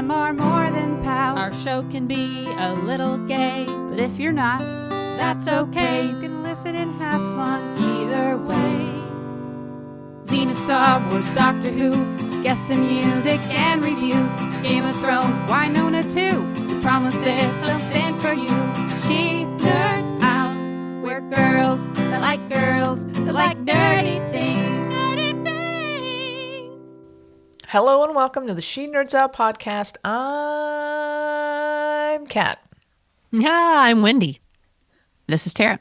them are more than pals. Our show can be a little gay, but if you're not, that's okay. You can listen and have fun either way. Xena, Star Wars, Doctor Who, guests and music and reviews. Game of Thrones, Winona too. We promise there's something for you. She nerds out. We're girls that like nerdy things. Nerdy things. Hello and welcome to the She Nerds Out podcast. I'm Kat. Yeah, I'm Wendy. This is Tara.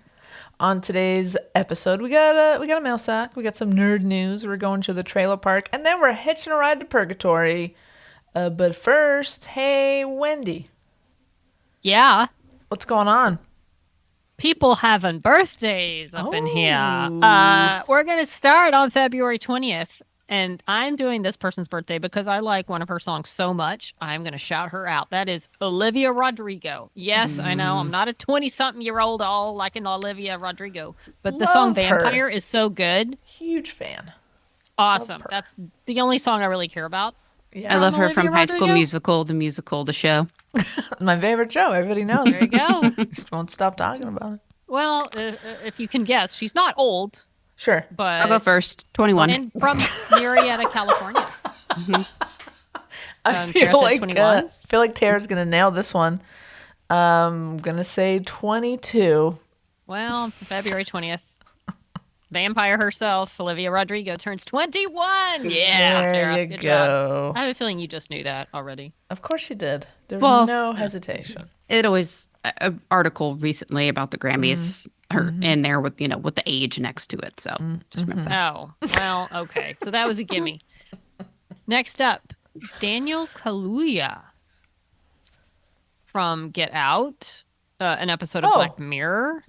On today's episode, we got a mail sack. We got some nerd news. We're going to the trailer park, and then we're hitching a ride to Purgatory. But first, hey Wendy, Yeah, what's going on? people having birthdays up in here. We're going to start on February 20th, and I'm doing this person's birthday because I like one of her songs so much. I'm going to shout her out. That is Olivia Rodrigo. Yes, I know. I'm not a 20-something-year-old all liking Olivia Rodrigo, but the song Love her. Vampire is so good. Huge fan. Awesome. her. That's the only song I really care about. Yeah, I love her from Olivia High School Rodrigo? Musical, the musical, the show. my favorite show. Everybody knows. There you go. Just won't stop talking about it. Well, if you can guess, she's not old, Sure. but I'll go first. 21. and from Marietta, California. I Tara feel said 21. like Tara's gonna nail this one. I'm gonna say 22. Well, February 20th. Vampire herself, Olivia Rodrigo, turns 21. Yeah, There Tara, you good go. job. I have a feeling you just knew that already. Of course you did. There's Well- no hesitation. It always, an article recently about the Grammys, her in there with, with the age next to it. So just remember that. Oh, well, okay. So that was a gimme. Next up, Daniel Kaluuya from Get Out, an episode of Oh. Black Mirror.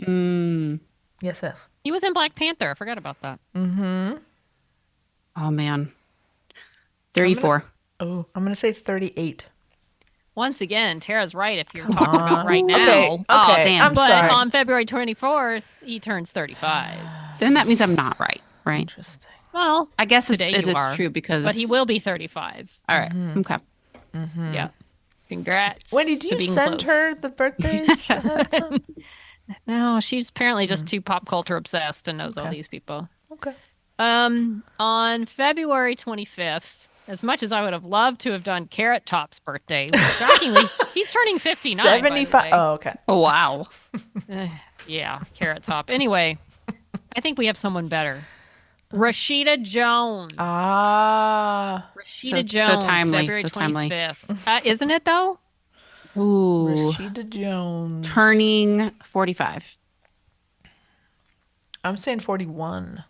Yes, yes. He was in Black Panther. I forgot about that. Oh, man. 34. Oh, I'm gonna say 38. Once again, Tara's right if you're talking about right now. Okay. Oh, Okay. damn. I'm But sorry. on February 24th, he turns 35. Then that means I'm not right? Interesting. Well, I guess today it you is are, true because... but he will be 35. All right. Okay. Yeah. Congrats. Wendy, do to you being send close. her the birthdays? No, she's apparently just too pop culture obsessed and knows all Okay. these people. Okay. On February 25th, as much as I would have loved to have done Carrot Top's birthday, shockingly, he's turning 59. 75. Oh, okay. Oh, wow. Yeah, Carrot Top. Anyway, I think we have someone better. Rashida Jones. Ah. Rashida so Jones, timely, February so timely. 25th. Isn't it, though? Ooh. Rashida Jones. Turning 45. I'm saying 41.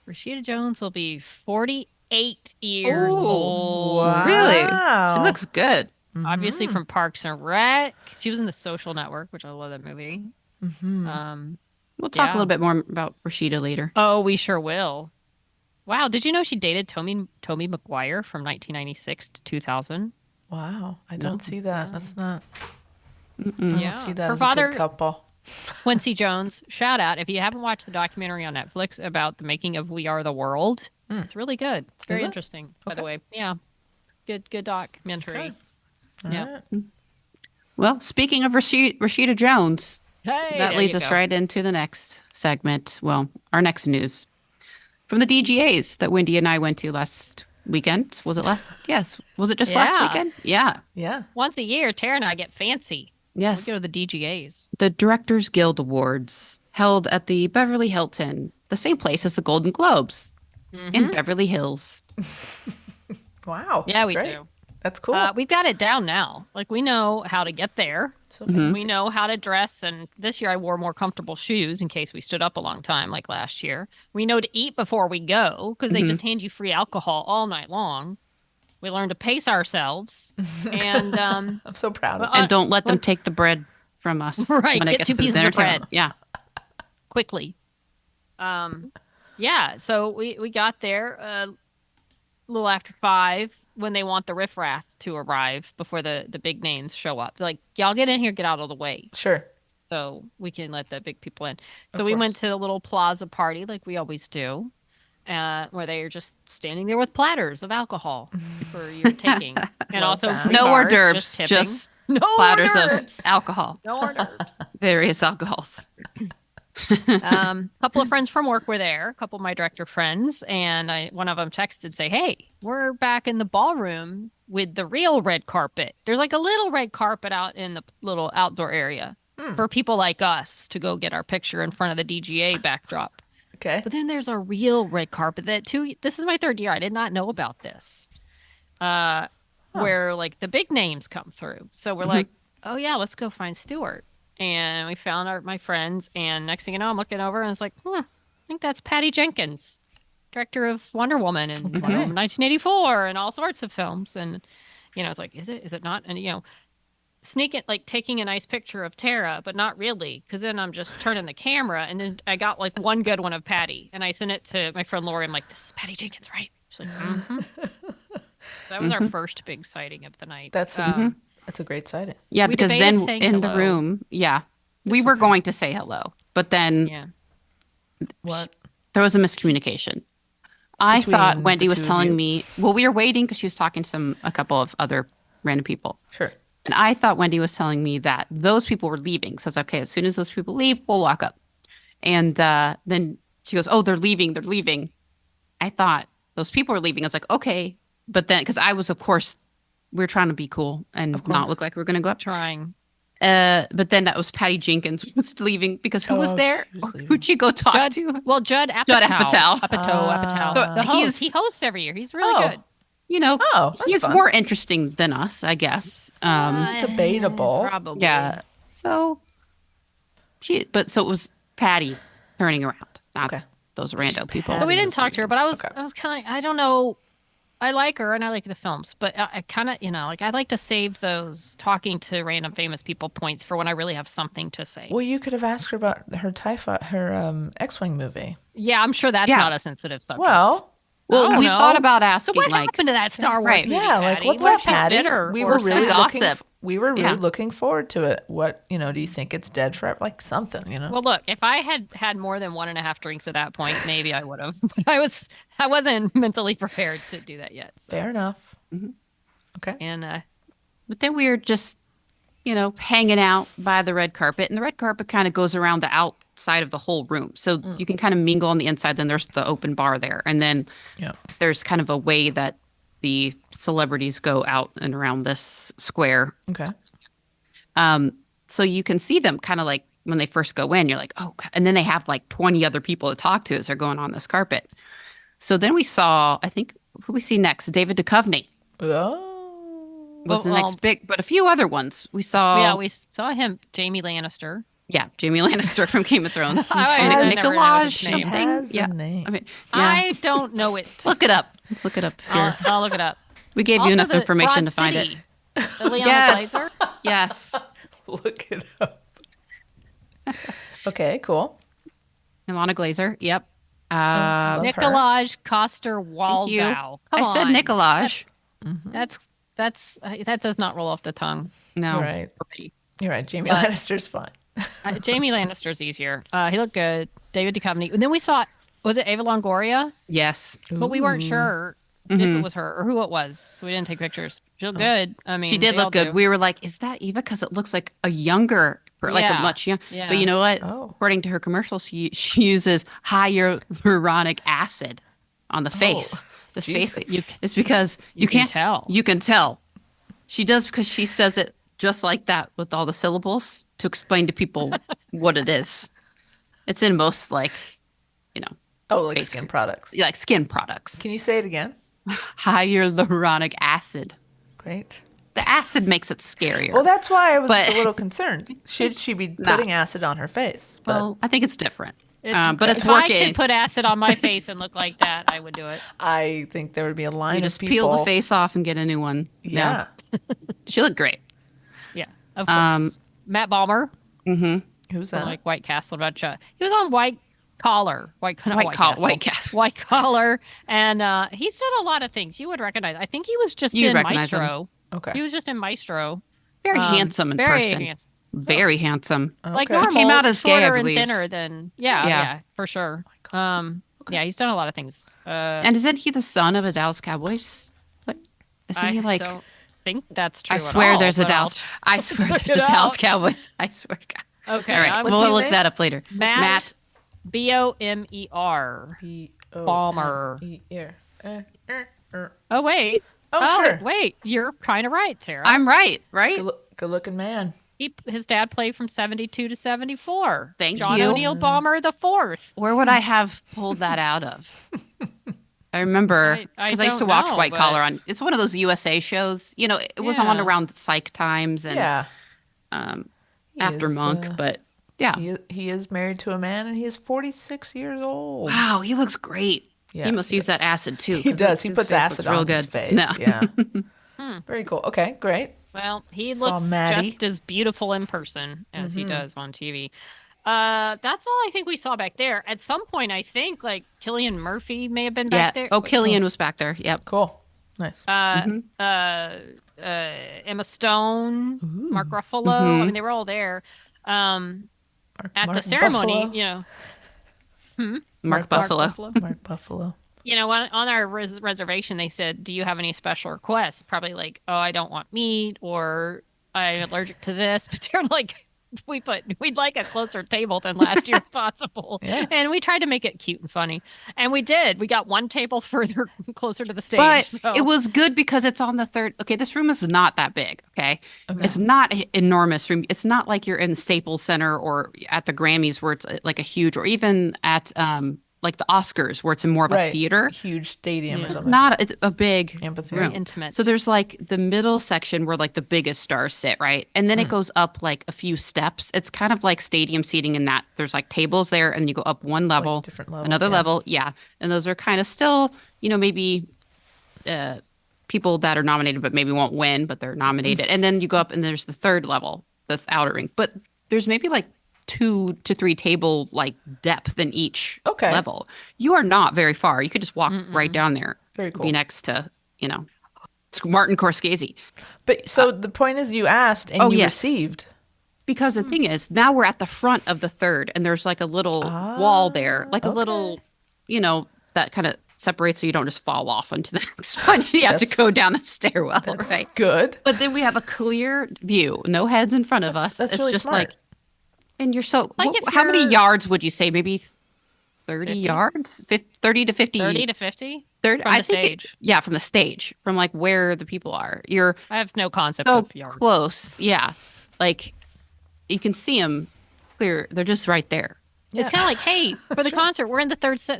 Rashida Jones will be 48 years Ooh, old. wow. Really? She looks good. Obviously from Parks and Rec. She was in The Social Network, which I love that movie. We'll talk Yeah. a little bit more about Rashida later. Oh, we sure will. Wow, did you know she dated Tommy McGuire from 1996 to 2000? Wow. I don't see that. That's not. I Yeah. don't see that Her as a father, good couple. Quincy Jones, shout out. If you haven't watched the documentary on Netflix about the making of We Are the World, it's really good. It's very it? interesting, by the way. Yeah. Good documentary. Okay. Yeah. All right. Well, speaking of Rashida Jones, Hey, that there leads you us go. right into the next segment. Well, our next news from the DGAs that Wendy and I went to last weekend. Was it last? Yes. Was it just last Yeah. weekend? Yeah. Yeah. Once a year, Tara and I get fancy. Yes. We go to the DGAs. The Directors Guild Awards held at the Beverly Hilton, the same place as the Golden Globes in Beverly Hills. Wow. Yeah, we Great. do. That's cool. We've got it down now. Like, we know how to get there. So We know how to dress. And this year I wore more comfortable shoes in case we stood up a long time like last year. We know to eat before we go because they just hand you free alcohol all night long. We learn to pace ourselves. And I'm so proud of well, And don't let them take the bread from us. Right, when it get gets 2 to the pieces of dinner table. bread. Yeah. quickly. Yeah, so we got there a little after 5 when they want the riffraff to arrive before the big names show up. They're like, y'all get in here, get out of the way, Sure. so we can let the big people in. So we course. went to a little plaza party like we always do. where they are just standing there with platters of alcohol for your taking, and also that. free No hors bars, d'oeuvres, just tipping. just no platters hors of d'oeuvres. alcohol, No hors d'oeuvres. various alcohols. A couple of friends from work were there, a couple of my director friends, and one of them texted, say, "Hey, we're back in the ballroom with the real red carpet. There's like a little red carpet out in the little outdoor area for people like us to go get our picture in front of the DGA backdrop." Okay. But then there's a real red carpet this is my third year. I did not know about this. Where like the big names come through. So we're like, oh yeah, let's go find Stuart. And we found my friends, and next thing you know, I'm looking over and it's like, I think that's Patty Jenkins, director of Wonder Woman and Wonder Woman 1984 and all sorts of films. And it's like, is it not? And taking a nice picture of Tara, but not really, because then I'm just turning the camera, and then I got like one good one of Patty, and I sent it to my friend Lori. I'm like, this is Patty Jenkins, right? She's like, mm-hmm. That was our first big sighting of the night. That's a great sighting. Yeah, We because debated then saying in the hello. room, we were going to say hello, but then Yeah. What? there was a miscommunication. I thought Between Wendy the was two of telling you? me, well, we were waiting because she was talking to a couple of other random people. Sure. And I thought Wendy was telling me that those people were leaving. So I was okay, as soon as those people leave, we'll walk up. And then she goes, oh, they're leaving. They're leaving. I thought those people were leaving. I was like, okay. But then, because I was, of course, we were trying to be cool and not look like we were going to go up. Trying. But then that was Patty Jenkins was leaving because who was Oh, there? she was leaving. Who'd she go talk to? Well, Judd Apatow. Judd Apatow. Apatow. So The host. he's- He hosts every year. He's really Oh. good. That's he's fun. more interesting than us, I guess. Debatable. Probably. Yeah. So so it was Patty turning around, not Okay. those rando people. So we Patty didn't was talk to her, but I was Okay. kind of, I don't know. I like her and I like the films, but I kind of, like I'd like to save those talking to random famous people points for when I really have something to say. Well, you could have asked her about her X-Wing movie. Yeah, I'm sure that's Yeah. not a sensitive subject. Well, I don't we know. thought about So asking, what like, happened to that Star Wars Right. movie, yeah, like Patty? what's What up, if she's Patty? bitter We or were really something? gossip. Yeah. looking forward to it. What do you think it's dead forever? Like something, Well, look, if I had more than 1.5 drinks at that point, maybe I would have. But I wasn't mentally prepared to do that yet. So. Fair enough. Okay. And but then we were just, hanging out by the red carpet, and the red carpet kind of goes around the outside of the whole room. So you can kind of mingle on the inside. Then there's the open bar there. And then Yeah. there's kind of a way that the celebrities go out and around this square. Okay. So you can see them kind of like when they first go in, you're like, oh, God. And then they have like 20 other people to talk to as they're going on this carpet. So then we saw, I think, who we see next? David Duchovny Oh. was the Well, next big, but a few other ones. We saw, yeah, we saw him, Jamie Lannister. Jamie Lannister from Game of Thrones. I never know his Nicolaj name. something. Has Yeah. a name. I mean, I don't know it. look it up. Look it up here. I'll look it up. We gave you Also, enough the information Broad to find it. City, the Leon Yes. Glazer. Yes. Look it up. Okay, cool. Ilana Glazer. Yep. Love her. Nicolaj Coster Thank you. Waldau. I said Nicolaj. That does not roll off the tongue. No. You're right. You're right. Jamie But- Lannister's fine. Jamie Lannister's easier. He looked good. David Duchovny. And then we saw, was it Ava Longoria? Yes. But we weren't sure if it was her or who it was, so we didn't take pictures. She looked good. I mean, She did they all look good. do. We were like, is that Eva? Because it looks like a younger, like a Yeah. much young. Yeah. But you know what? Oh. According to her commercials, she uses hyaluronic acid on the face. The face. Jesus. It's because you can can't tell. You can tell. She does because she says it just like that with all the syllables to explain to people what it is. It's in most Oh, like Basically. skin products. like skin products. Can you say it again? Hyaluronic acid. Great. The acid makes it scarier. Well, that's why I was But- a little concerned. Should she be not. putting acid on her face? But Well, I think it's different. It's- But it's if I working. could put acid on my face and look like that, I would do it. I think there would be a line You of just people. peel the face off and get a new one. Yeah. She looked great. Yeah, of course. Um, Matt Balmer, Who's that? like White Castle. He was on White Collar. White Collar. And he's done a lot of things. You would recognize. I think he was just You'd in recognize him. Maestro. Okay. He was just in Maestro. Very handsome in very person. handsome. Very handsome. Like Okay. normal, Came out as gay, I shorter and believe. thinner than Yeah. for sure. Okay. Okay. Yeah, he's done a lot of things. And isn't he the son of a Dallas Cowboys? What? Isn't he like? don't think that's true. I swear at all, there's a but I'll Dallas. I swear check there's it a Dallas out. Cowboys. I swear. To God. Okay, All right, I'm- What's we'll his look name? that up later. Matt Bomer. Bomber. Oh wait. Oh, sure. Wait. You're kind of right, Tara. I'm right, right? Good looking man. His dad played from 72 to 74. Thank John you. O'Neill Bomber the fourth. Where would I have pulled that out of? I remember I because I used to don't watch know, White but- Collar on. It's one of those USA shows. You know, it was on Yeah. around Psych Times and Yeah. after is, Monk, but yeah. He is married to a man, and he is 46 years old. Wow, he looks great. Yeah, he must use that acid too. He 'cause does. He his puts face acid looks real on good. his face. No. Yeah. Very cool. Okay, great. Well, he Saw looks Maddie. just as beautiful in person as he does on TV. That's all I think we saw back there. At some point, I think like Killian Murphy may have been Yeah. back there. Oh, Killian was back there. Yep. Cool. Nice. Emma Stone, Mark Ruffalo. I mean, they were all there. At Mark the ceremony, Buffalo. you know, Mark Buffalo. Mark Buffalo. you know, on our reservation, they said, "Do you have any special requests?" Probably like, "Oh, I don't want meat," or "I'm allergic to this." But they're like, we'd like a closer table than last year if possible. Yeah. And we tried to make it cute and funny, and we did. We got one table further closer to the stage. But so. it was good because it's on the third. Okay, this room is not that big. Okay, it's not an enormous room. It's not like you're in the Staples Center or at the Grammys where it's like a huge, or even at like the Oscars where it's more of a theater. Huge stadium or It's something. not a big Amphitheater. room. Intimate. So there's like the middle section where like the biggest stars sit, right? And then it goes up like a few steps. It's kind of like stadium seating in that there's like tables there and you go up one level, different level, another yeah. level. Yeah. And those are kind of still, you know, maybe people that are nominated but maybe won't win, but they're nominated. And then you go up and there's the third level, the outer ring. But there's maybe like 2 to 3 table like depth in each Okay. level. You are not very far. You could just walk right down there. Very cool. Be next to, you know, Martin Scorsese. But so the point is, you asked and you yes. received. Because the thing is, now we're at the front of the third, and there's like a little wall there, like a little, you know, that kind of separates so you don't just fall off into the next one. You have to That's- go down the stairwell, That's right? good. But then we have a clear view, no heads in front of us. That's it's really just smart. like, and you're so. like if how many you're- yards would you say? Maybe 30 50? yards, 30 to 50. 30 to 50 30 from I the think stage. yeah, from the stage, from like where the people are. You're I have no concept so of yards. close. Yeah, like you can see them clear. They're just right there. It's kind of like, hey, for the concert, we're in the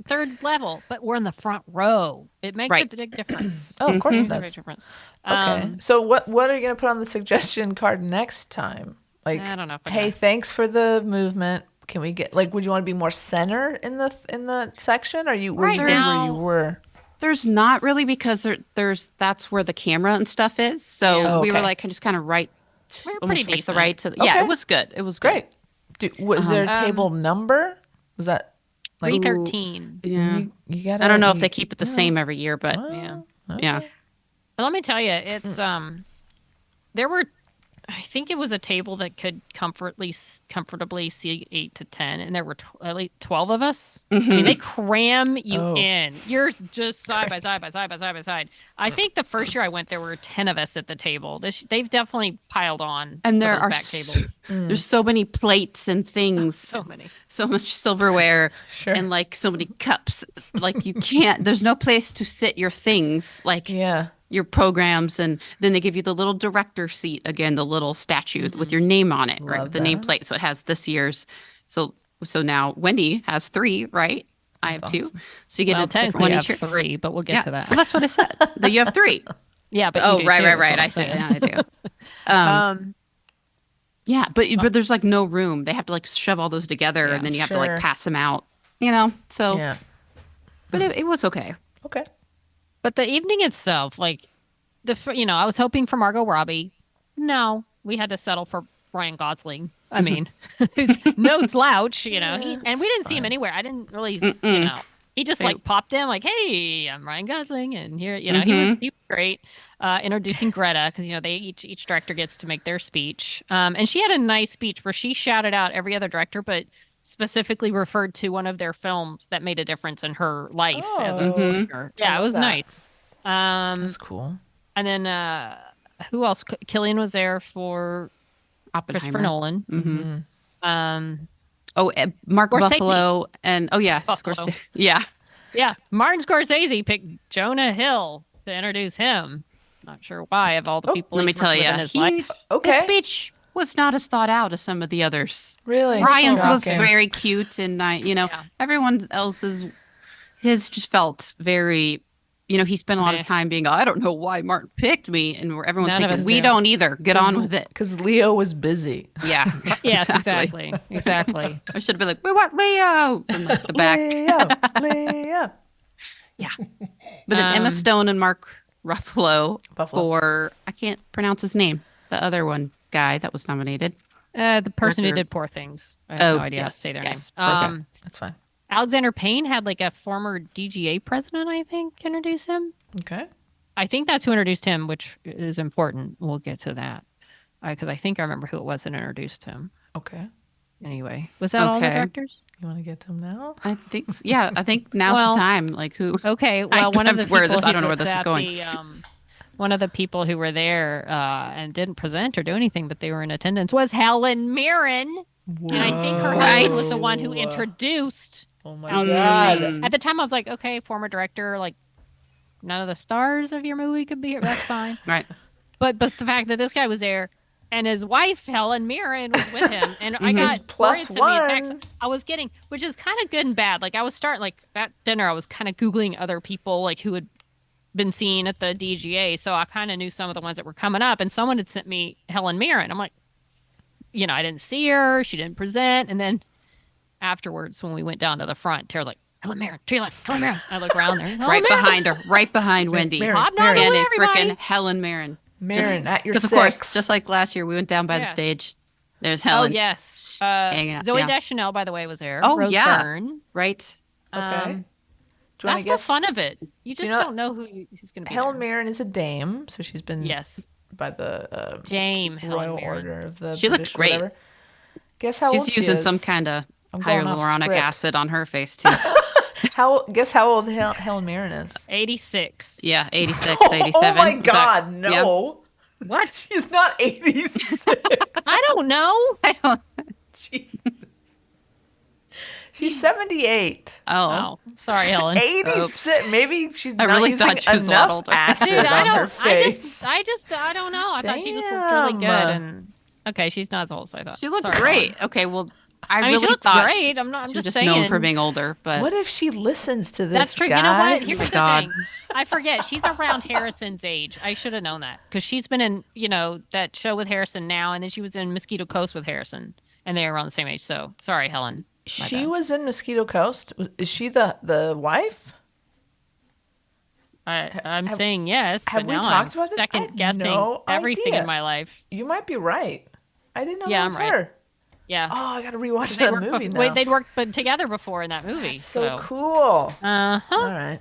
third level, but we're in the front row. It makes Right. a big difference. Oh, of course it Makes a does. big difference. Okay. So what are you going to put on the suggestion card next time? Like, I don't know if I'm hey, gonna- thanks for the movement. Can we get like? Would you want to be more center in the section? Or you were Right you good now- where you were? There's not really because there's that's where the camera and stuff is. So Yeah. Oh, we were okay. like just kind of right, We were almost pretty right to the decent. right. To yeah, Okay. it was good. It was good. Great. Was there a table number? Was that like 313. Yeah. you gotta? I don't know if you- they keep it the same every year, but Yeah. yeah. But let me tell you, it's there were, I think it was a table that could comfortably seat 8 to 10, and there were at least 12 of us. I mean, they cram you Oh. in. You're just side by side by side by side by side. I think the first year I went, there were 10 of us at the table. They've definitely piled on. And for there those are back tables. there's so many plates and things, So many. so much silverware, Sure. and like so many cups. Like you can't. There's no place to sit your things. Like Yeah. your programs, and then they give you the little director seat again, the little statue with your name on it, right? Love With the that. nameplate. So it has this year's. So now Wendy has 3, right? I have 2. So you get Well, a different technically, one I each have year. 3, but we'll get Yeah, to that. well, that's what I said. That you have 3. Yeah, but you Oh, do right, too, right, is right. what I I'm see. saying. Yeah, I do. Yeah, but there's like no room. They have to like shove all those together, Yeah, and then you have to sure. like pass them out. You know. So, Yeah. but it was okay. Okay. But the evening itself, like I was hoping for Margot Robbie. No, we had to settle for Ryan Gosling. I mean, who's no slouch, and we didn't see him anywhere. I didn't really, he just like popped in, like, "Hey, I'm Ryan Gosling," and here, he was great, introducing Greta because they each director gets to make their speech, and she had a nice speech where she shouted out every other director, but specifically referred to one of their films that made a difference in her life as a Oh. filmmaker. Yeah, it love was that. nice. That's cool. And then who else? Killian was there for Christopher Oppenheimer. Nolan. Mm-hmm. Mark Scorsese. Buffalo and Buffalo. Scorsese. Yeah. Yeah, Martin Scorsese picked Jonah Hill to introduce him. Not sure why, of all the people. Let me he's tell worked with you, in his life. his speech was not as thought out as some of the others. Really? Ryan's was Shocking. very cute and everyone else's. His just felt very. He spent a lot of time being. I don't know why Martin picked me, and everyone's None of thinking us we do. don't either. Get on with it. Because Leo was busy. Yeah. Yes, exactly. I should have been like, we want Leo from like, the back. Leo. Yeah. But then Emma Stone and Mark Ruffalo Buffalo. for, I can't pronounce his name, the other one guy that was nominated. The person who Director. did Poor Things. I have no idea how to yes, say their yes. name. That's fine. Alexander Payne had like a former DGA president, I think, introduce him. Okay. I think that's who introduced him, which is important. We'll get to that. Because I think I remember who it was that introduced him. Okay. Anyway, was that all the Okay. directors? You want to get to him now? I think, I think now's Well, the time. Like who? Okay, well, one of the where people this- I who don't know where was this is at going. the, one of the people who were there and didn't present or do anything, but they were in attendance, was Helen Mirren. And I think her husband was the one who introduced. Oh my Alexander God. Payne. At the time, I was like, okay, former director, like none of the stars of your movie could be here. That's fine. Right. But the fact that this guy was there and his wife Helen Mirren was with him, and I got It's plus worried, so many one. texts I was getting, which is kind of good and bad. Like I was starting like at dinner, I was kind of googling other people like who had been seen at the DGA, so I kind of knew some of the ones that were coming up, and someone had sent me Helen Mirren. I'm like, I didn't see her, she didn't present, and then afterwards when we went down to the front, Tara's like, Helen Mirren, to your left, Helen Mirren. I look around there, Right behind her, right behind Wendy. Mirren, Hobnobbing And with a everybody. freaking Helen Mirren. Marin, at your Because of six. course, just like last year, we went down by the Yes. stage. There's Oh Helen. yes, hanging out, Zoe yeah. Deschanel, by the way, was there. Oh, Rose yeah. Byrne. Right. Okay. Do you want That's to the guess? fun of it. You just know- don't know who's going to be Helen there. Mirren is a dame, so she's been Yes, by the Dame Helen Royal Mirren. Order of the She looked British great. whatever. Guess how old She's she using is. some kind of I'm going off hyaluronic script. acid on her face, too. Guess how old Helen Mirren is? 86. Yeah, 86, Oh 87. my Is that- God, no. What? She's not 86. I don't know. I don't. Jesus. She's 78. Oh. Oh, sorry, Helen. 86. Maybe she's I not really using thought she was a lot enough older. acid Dude, I on her don't. face. I don't know. I thought she just looked really good. Damn. And okay, she's not as old as I thought. She looked Sorry, great. Helen. Okay, well, I mean, really she looks thought great. I'm she was just just saying. known for being older, but What if she listens to this? That's true. Guys? You know what? Here's the God. thing. I forget. She's around Harrison's age. I should have known that because she's been in, that show with Harrison now, and then she was in Mosquito Coast with Harrison, and they are around the same age. So sorry, Helen. My She bad. was in Mosquito Coast. Is she the wife? I'm saying yes, have but we now talked I'm about this? I second had guessing no everything idea. in my life. You might be right. I didn't know Yeah, that was I'm right. her. Yeah. Oh, I got to rewatch They that worked movie bef- now. wait, they'd worked together before in that movie. So cool. Uh-huh. All right.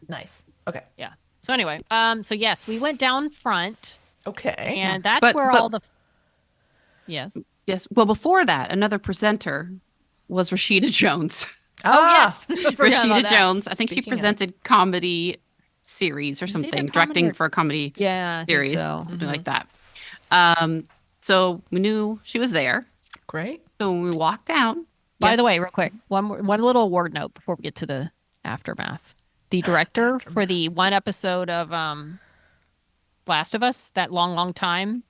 Nice. Okay. Yeah. So anyway, so yes, we went down front, Okay. and that's But- where but- all the. Yes. yes. Well, before that, another presenter was Rashida Jones. Yes. I forgot about Rashida that. Jones. I think Speaking she of- presented comedy series or Is it a something, comedy directing or- for a comedy Yeah. I think series, so. something like that. So we knew she was there. Great. So when we walked out, By the way, real quick, one little award note before we get to the aftermath. The director for the one episode of Last of Us, that long time,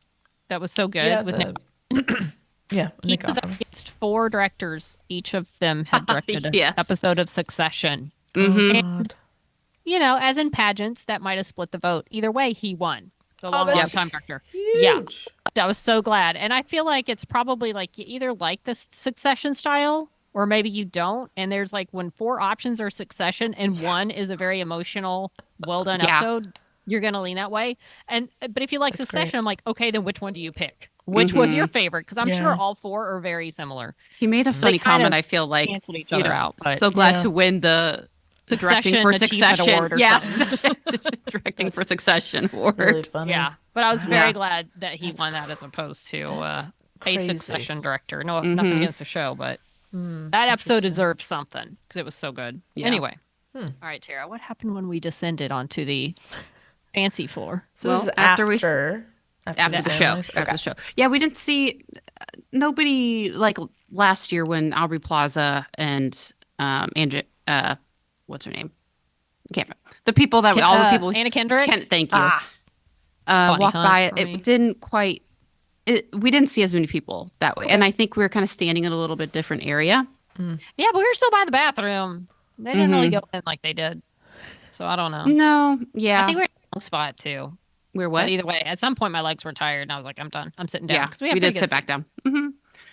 that was so good Yeah. with Nick. Yeah. He Nick was up Offerman. against 4 directors. Each of them had directed an Yes. episode of Succession. Mhm. And, as in pageants, that might have split the vote. Either way, he won. The long that's time director. Huge. I was so glad. And I feel like it's probably like you either like the Succession style or maybe you don't. And there's like when 4 options are Succession and one is a very emotional, well done Yeah. episode, you're going to lean that way. But if you like That's Succession, great. I'm like, okay, then which one do you pick? Which was your favorite? Because I'm Yeah. sure all 4 are very similar. he made a funny kind comment. of I feel like Canceled each you other know, out. But so glad Yeah. to win the directing Succession for Achievement Succession. Award or Yes, something. directing for Succession award. Really funny. yeah. But I was very Yeah. glad that he won that as opposed to a crazy. Succession director. No, Mhm. nothing against the show, but That episode deserved something because it was so good. Yeah. Anyway. All right, Tara, what happened when we descended onto the fancy floor? So Well, this is after after the show. ceremonies? After the show. Yeah, we didn't see nobody like last year when Aubrey Plaza and Andrew, what's her name? Can't remember. The people that all the people. Anna Kendrick. Thank you. Bonnie Walked Hunt by. for me. It didn't quite. We didn't see as many people that way, and I think we were kind of standing in a little bit different area. Yeah, but we were still by the bathroom. They didn't really go in like they did. So I don't know. No, yeah, I think we're in a long spot too. we're what? But either way, at some point my legs were tired and I was like, I'm done. I'm sitting down. Yeah, 'Cause we have we did pretty sit good back down.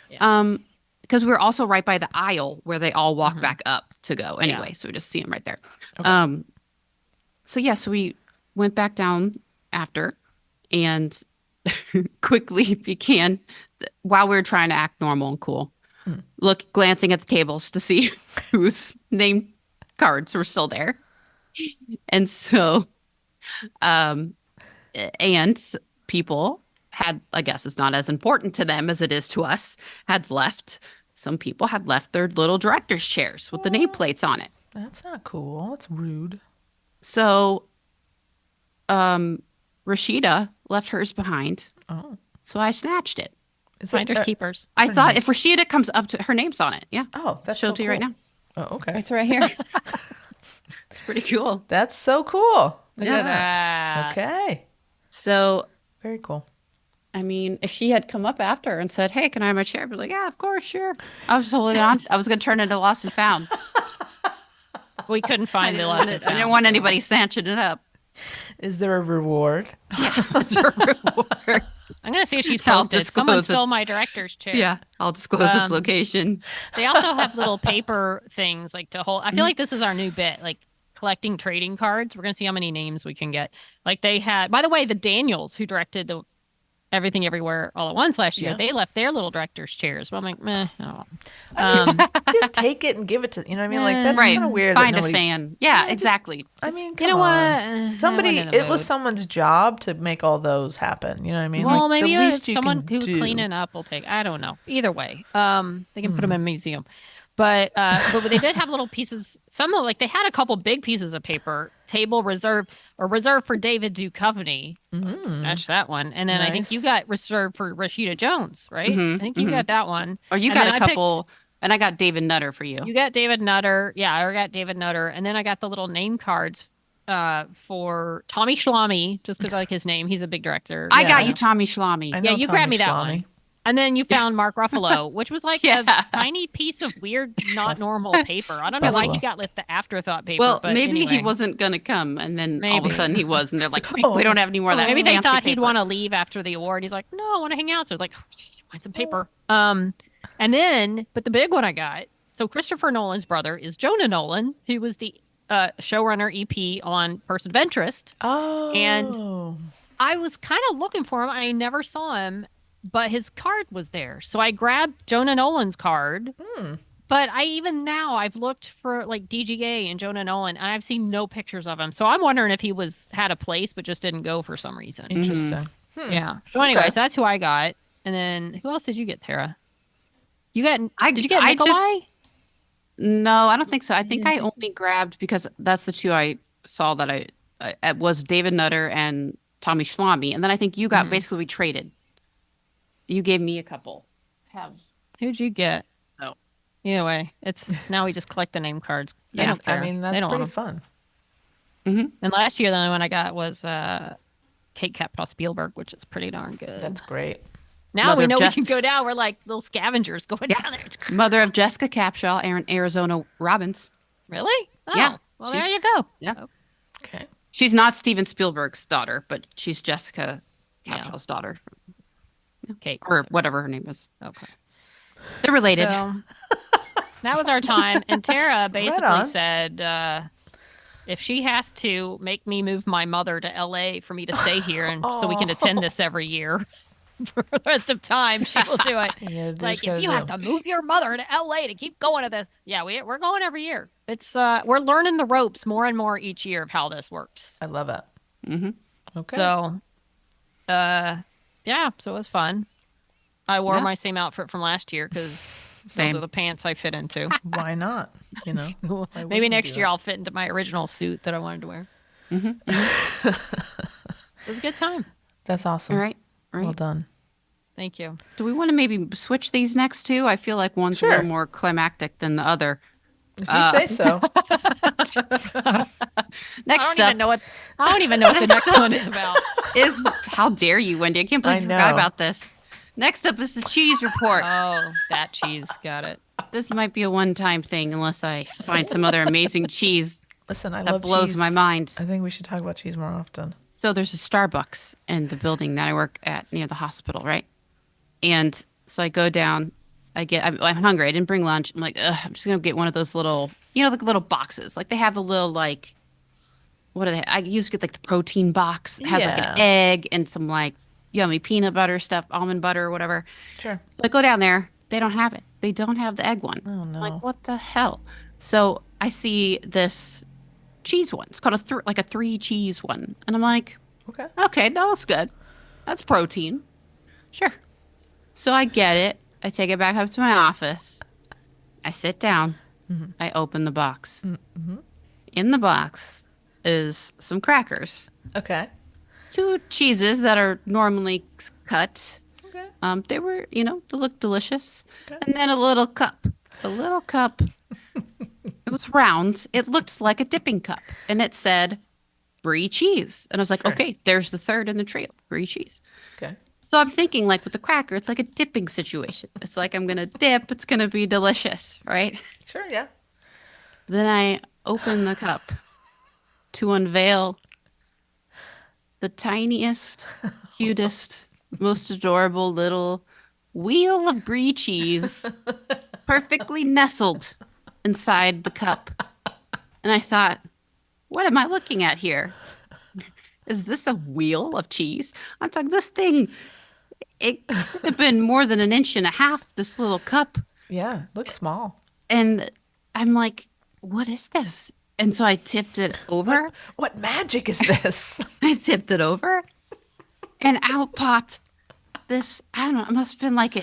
Yeah. Because we were also right by the aisle where they all walk back up to go anyway, so we just see them right there. Okay. So we went back down after, and quickly, if you can, while we were trying to act normal and cool, glancing at the tables to see whose name cards were still there. And so, and people had, I guess it's not as important to them as it is to us, some people had left their little director's chairs with the nameplates on it. That's not cool. That's rude. So, Rashida left hers behind. Oh. So I snatched it. Is Finders keepers. I thought if Rashida comes up to her name's on it. Yeah. Oh, that's Show so it to you right cool. now. Oh, okay. It's right here. It's pretty cool. That's so cool. Look at that. Okay. So, Very cool. I mean, if she had come up after and said, "Hey, can I have my chair?" I'd be like, "Yeah, of course, sure." I was holding on. I was going to turn it into lost and found. We couldn't find the I didn't want anybody snatching it up. Is there a reward? Was there a reward? I'm gonna see if she's I'll posted. Someone disclose stole its- my director's chair. Yeah, I'll disclose its location. They also have little paper things like to hold. I feel like this is our new bit, like collecting trading cards. We're gonna see how many names we can get. Like they had, by the way, the Daniels who directed the Everything Everywhere All at Once last year, Yeah. they left their little director's chairs. But I'm like, meh. I don't know. Just take it and give it to, you know what I mean? Like, that's Right. kind of weird. that Find a nobody- fan. Yeah, just- exactly. I mean, You come know what? on. Somebody, I wasn't in the it was mood. someone's job to make all those happen. You know what I mean? Well, like, maybe the least you someone can who's do. cleaning up will take. I don't know. Either way, they can put them in a museum. But they did have little pieces. Like they had a couple big pieces of paper. Table reserved for David Duchovny. So I snatched that one, and then I think Nice. you got reserved for Rashida Jones, right? Mhm, I think you got that one. Or you And got then a I picked- couple, and I got David Nutter for you. You got David Nutter. Yeah, I got David Nutter, and then I got the little name cards for Tommy Schlamme, just because I like his name. He's a big director. I Yeah. got you Tommy Schlamme. I Yeah, know you Tommy grabbed me that Schlamme. one. And then you found Mark Ruffalo, which was like Yeah. a tiny piece of weird, not normal paper. I don't know why he got left the afterthought paper. Well, but maybe he anyway. wasn't going to come, and then all of Maybe. a sudden he was, and they're like, Oh. we don't have any more of that Maybe they fancy thought he'd paper." want to leave after the award. He's like, no, I want to hang out. So like, find some paper. And then, but the big one I got. So Christopher Nolan's brother is Jonah Nolan, who was the showrunner EP on Person of Interest. Oh. And I was kind of looking for him. I never saw him, but his card was there. So I grabbed Jonah Nolan's card. But I've looked for like DGA and Jonah Nolan, and I've seen no pictures of him. So I'm wondering if he had a place, but just didn't go for some reason. Interesting. Yeah. So anyway, Okay. so that's who I got. And then who else did you get, Tara? Did you get I Nikolai? just- No, I don't think so. I think I only grabbed, because that's the two I saw that I was David Nutter and Tommy Schlamme. And then I think you got basically we traded. You gave me a couple. Who'd you get? No. Either way, it's now we just collect the name cards. They Yeah, don't care. I mean, they that's don't want pretty 'em. fun. And last year, the only one I got was Kate Capshaw Spielberg, which is pretty darn good. That's great. Now Mother we of know we Jess- can go down. We're like little scavengers going down there. Mother of Jessica Capshaw, Arizona Robbins. Really? Oh, Yeah, Well, there she's- you go. Yeah. Okay. She's not Steven Spielberg's daughter, but she's Jessica Yeah. Capshaw's daughter, Kate. or whatever her name is. Okay. They're related. So that was our time. And Tara basically on. said if she has to make me move my mother to LA for me to stay here and so we can attend this every year for the rest of time, she will do it. Yeah, do what Like you if gotta you have do. to move your mother to LA to keep going to this. Yeah, we're going every year. It's we're learning the ropes more and more each year of how this works. I love it. Mm-hmm. Okay. So yeah, so it was fun. I wore Yeah. my same outfit from last year because Same. Those are the pants I fit into. Why not? You know, why Maybe wouldn't you next do year that? I'll fit into my original suit that I wanted to wear. Mhm. It was a good time. That's awesome. All right. Well done. Thank you. Do we want to maybe switch these next two? I feel like one's a Sure. little more climactic than the other. If you say so. Next I up don't even know what the next one is about. is how dare you, Wendy? I can't believe I you forgot know. about this. Next up is the cheese report. Oh, that cheese. Got it. This might be a one-time thing unless I find some other amazing cheese Listen, I that love blows cheese. my mind. I think we should talk about cheese more often. So there's a Starbucks in the building that I work at near the hospital, right? And so I go down. I'm hungry. I didn't bring lunch. I'm like, ugh, I'm just gonna get one of those little, the little boxes. Like they have the little what are they? I used to get like the protein box. It has like Yeah. an egg and some like yummy peanut butter stuff, almond butter or whatever. Sure. So I go down there. They don't have it. They don't have the egg one. Oh, no. I'm like, what the hell? So I see this cheese one. It's called a 3 cheese one. And I'm like, Okay. okay, that looks good. That's protein. Sure. So I get it. I take it back up to my office. I sit down. I open the box. In the box is some crackers. Okay. 2 cheeses that are normally cut. Okay. They were, they look delicious. Okay. And then a little cup. A little cup. It was round. It looked like a dipping cup. And it said brie cheese. And I was like, Sure. okay, there's the third in the trio, brie cheese. Okay. So I'm thinking like with the cracker, it's like a dipping situation. It's like I'm going to dip. It's going to be delicious, right? Sure, yeah. Then I open the cup to unveil the tiniest, cutest, most adorable little wheel of brie cheese perfectly nestled inside the cup. And I thought, what am I looking at here? Is this a wheel of cheese? I'm talking this thing. It could have been more than 1.5 inches, this little cup. Yeah, looks small. And I'm like, what is this? And so I tipped it over. What magic is this? I tipped it over, and out popped this. I don't know. It must have been like a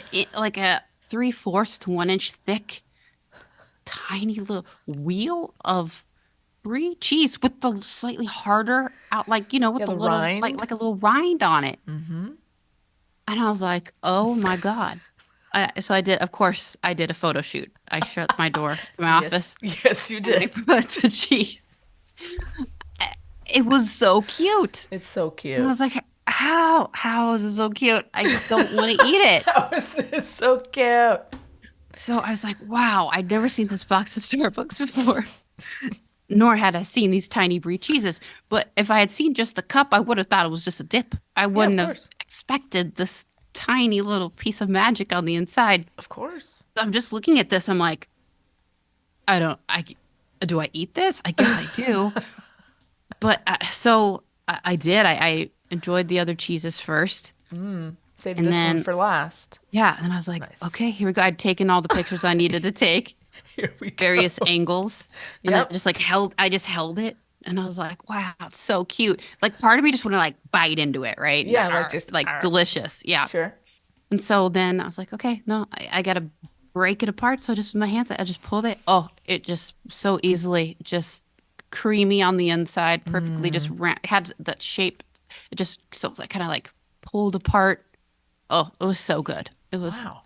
3/4 to 1 inch thick, tiny little wheel of brie cheese with the slightly harder out, with Yeah, the the little rind. like a little rind on it. Mm-hmm. And I was like, oh my god. So I did. Of course, I did a photo shoot. I shut my door to my office. Yes, you And I did. put the cheese. It was so cute. It's so And I cute. was like, how is it so cute? I don't want to eat it. How is this so cute? So I was like, wow, I'd never seen this box of Starbucks before. Nor had I seen these tiny brie cheeses. But if I had seen just the cup, I would have thought it was just a dip. I wouldn't have course. expected this tiny little piece of magic on the inside. Of course. I'm just looking at this. I'm like, do I eat this? I guess I do. But so I did. I enjoyed the other cheeses first. Save And this then- one for last. Yeah. And I was like, Nice. okay, here we go. I'd taken all the pictures I needed to take, Here we go. various angles. And Yep. I just held it. And I was like, wow, it's so cute. Like part of me just want to like bite into it, right? Yeah, like just, like delicious. Yeah. Sure. And so then I was like, okay, no, I got to break it apart. So just with my hands, I just pulled it. Oh, it just so easily, just creamy on the inside, perfectly just had that shape. It just so kind of like pulled apart. Oh, it was so good. It was Wow.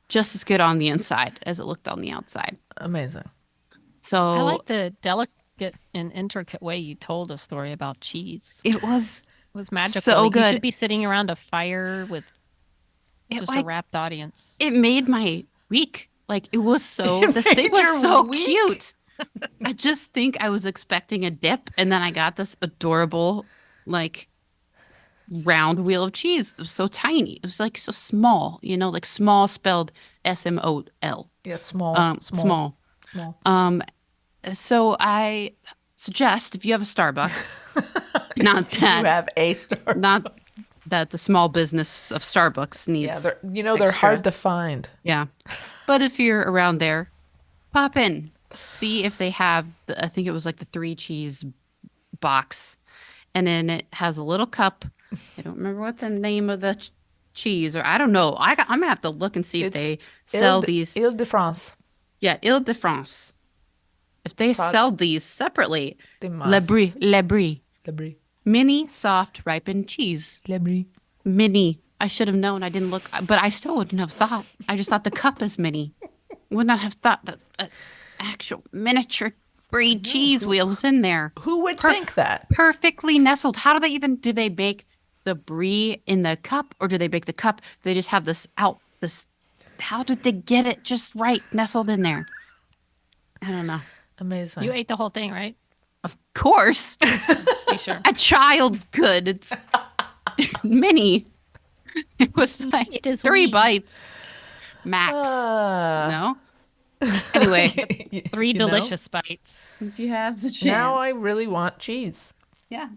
just as good on the inside as it looked on the outside. Amazing. So I like the delicate and intricate way you told a story about cheese. it was It was magical. So Like, You good. should be sitting around a fire with It, just like- a rapt audience. it made my week. Like it was so It this made thing was your so week? cute. I just think I was expecting a dip and then I got this adorable like round wheel of cheese. It was so tiny. It was like so small, like small spelled SMOL. Yeah, small. Small. Small. So I suggest if you have a Starbucks, not You that have a star. not that the small business of Starbucks needs. Yeah, they're extra. hard to find. Yeah. But if you're around there, pop in. See if they have, I think it was like the 3 cheese box. And then it has a little cup. I don't remember what the name of the cheese, or I don't know. I'm gonna have to look and see if they sell these. Ile-de-France. Yeah, Ile-de-France. If they sell these separately, They must. Le Brie, Le Brie. mini soft ripened cheese. Le Brie. Mini. I should have known. I didn't look, but I still wouldn't have thought. I just thought the cup is mini. Would not have thought that actual miniature brie cheese wheel was in there. Who would think that? Perfectly nestled. How do they bake the brie in the cup, or do they bake the cup? Do they just have this how did they get it just right nestled in there? I don't know. Amazing. You ate the whole thing, right? Of course. Be sure. A child could. It's mini. It was like It is 3 wee. bites max. No? Anyway, 3 you know? delicious bites. if you have the chance. Now I really want cheese. Yeah.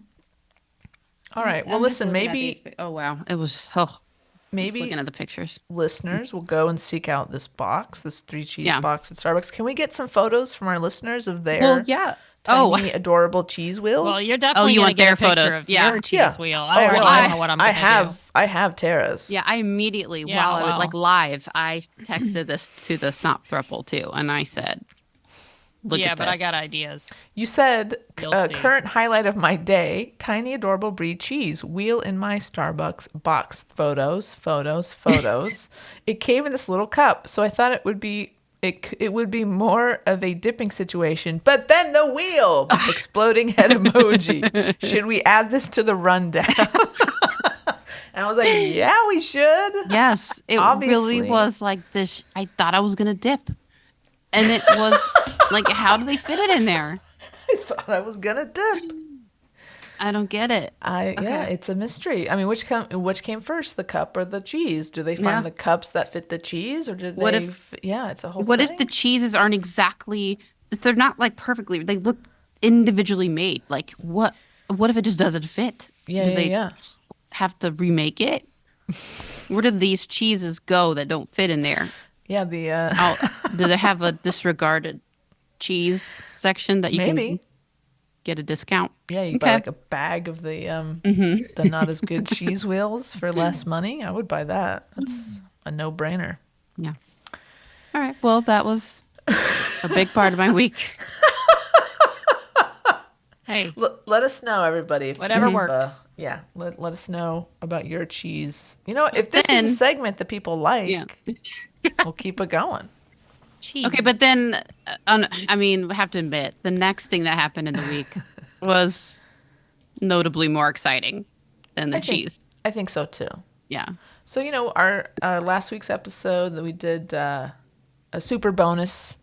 All right. Well, I'm just listen, looking at maybe these oh wow. It was just maybe looking at the pictures. listeners will go and seek out this box, this 3 cheese Yeah. box at Starbucks. Can we get some photos from our listeners of their Well, yeah. tiny, adorable cheese wheels? Well, you're definitely you gonna want get their a picture photos. of Yeah. your cheese Yeah. wheel. Oh, I already well, know what I'm I gonna have Tara's. Yeah, I immediately Yeah, while I was wow. like live, I texted this to the Snop Thruple too, and I said, do. "Look Yeah, at but I this." got ideas. You said You'll see. current highlight of my day: tiny, adorable brie cheese wheel in my Starbucks box. Photos. It came in this little cup, so I thought it would be more of a dipping situation. But then the wheel, exploding head emoji. Should we add this to the rundown? And I was like, yeah, we should. Yes, it Obviously. really was like this. I thought I was gonna dip, and it was like, how do they fit it in there? I thought I was gonna dip. I don't get it. Yeah, it's a mystery. I mean, which came first, the cup or the cheese? Do they find Yeah. the cups that fit the cheese, or do they? What if- Yeah, it's a whole. What thing. if the cheeses aren't exactly? If they're not like perfectly. They look individually made. Like what? What if it just doesn't fit? Yeah, do yeah, they yeah. have to remake it? Where did these cheeses go that don't fit in there? Yeah, the Do they have a disregarded cheese section that you Maybe. can get a discount? yeah, you buy like a bag of the the not as good cheese wheels for less money. I would buy that. That's a no-brainer. Yeah. All right. Well, that was a big part of my week. Hey, Let us know, everybody. Whatever if, works. Yeah, let us know about your cheese. You know, if this is a Then- segment that people like, Yeah. we'll keep it going. cheese. Okay, but then, I mean, I have to admit, the next thing that happened in the week was notably more exciting than the cheese. I think so too. Yeah. So, you know, our last week's episode that we did a super bonus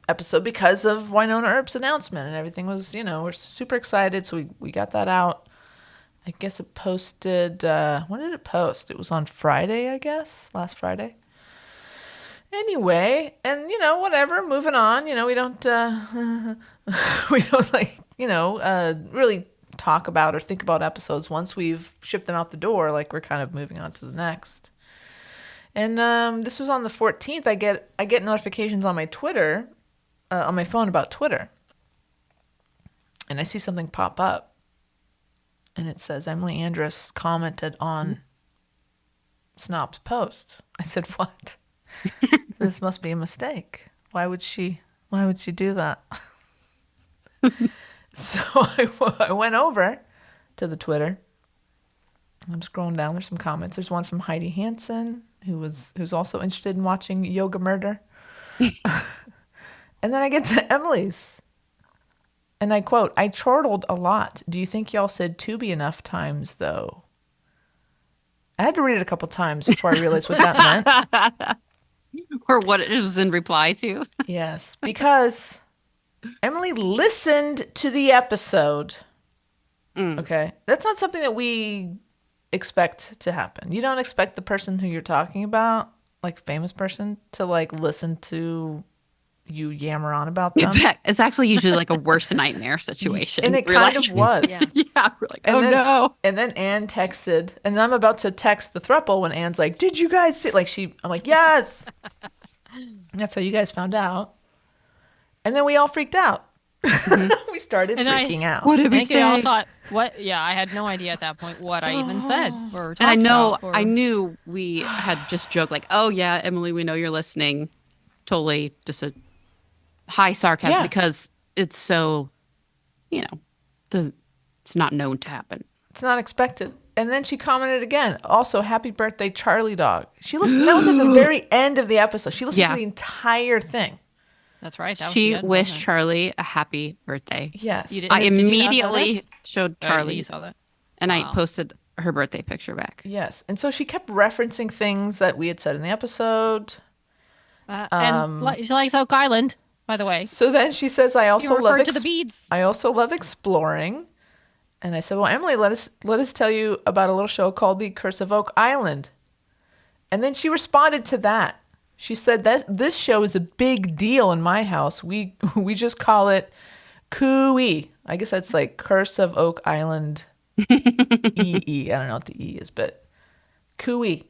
episode because of Winona Earp's announcement, and everything was, you know, we're super excited. So we got that out. I guess it posted, when did it post? It was on Friday, I guess, last Friday. Anyway, and, you know, whatever, moving on. You know, we don't like, you know, really talk about or think about episodes once we've shipped them out the door. Like, we're kind of moving on to the next. And this was on the 14th. I get notifications on my Twitter, on my phone about Twitter. And I see something pop up. And it says Emily Andress commented on Snop's post. I said, what? This must be a mistake. Why would she do that? So I went over to the Twitter. I'm scrolling down. There's some comments. There's one from Heidi Hansen, who's also interested in watching Yoga Murder. And then I get to Emily's. And I quote, I chortled a lot. Do you think y'all said Tubi enough times, though? I had to read it a couple times before I realized what that meant. Or what it was in reply to. Yes, because Emily listened to the episode. Okay. That's not something that we expect to happen. You don't expect the person who you're talking about, like a famous person, to like listen to you yammer on about them. It's actually usually like a worse nightmare situation. And it We're kind like- of was. Yeah, we're like, And oh then, no. And then Anne texted, and I'm about to text the throuple when Anne's like, did you guys see? Like, I'm like, yes. That's how you guys found out. And then we all freaked out. We started And freaking out. What did I think we all thought What? Yeah, I had no idea at that point what I even said or talked And about. Or... I knew we had just joked like, oh yeah, Emily, we know you're listening. Totally just a high sarcasm because it's so, you know, it's not known to happen. It's not expected. And then she commented again. Also, happy birthday, Charlie Dog. She listened. That was at the very end of the episode. She listened to the entire thing. That's right. That was she the end, wished Charlie a happy birthday. Yes. I immediately showed Charlie. You saw that. And I posted her birthday picture back. Yes. And so she kept referencing things that we had said in the episode. And she likes Oak Island, by the way. So then she says, I also love to the beads. I also love exploring. And I said, well, Emily, let us tell you about a little show called The Curse of Oak Island. And then she responded to that. She said that this show is a big deal in my house. We just call it Cooey. I guess that's like Curse of Oak Island EE. I don't know what the E is, but Cooey.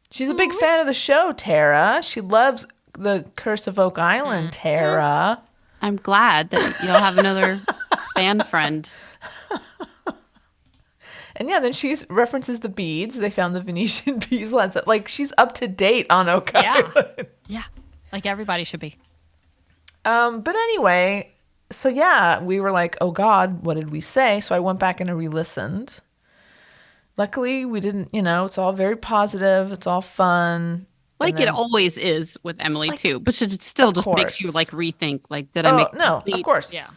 She's a big fan of the show, Tara. She loves The Curse of Oak Island, Tara. I'm glad that you'll have another fan friend. And yeah, then she references the beads. They found the Venetian beads. Like, she's up to date on Oak Island. Yeah, like everybody should be. But anyway, so yeah, we were like, oh God, what did we say? So I went back and I re-listened. Luckily, we didn't, it's all very positive. It's all fun. Like it always is with Emily too, but it still just makes you like rethink, like, did I make no, of course. Yeah.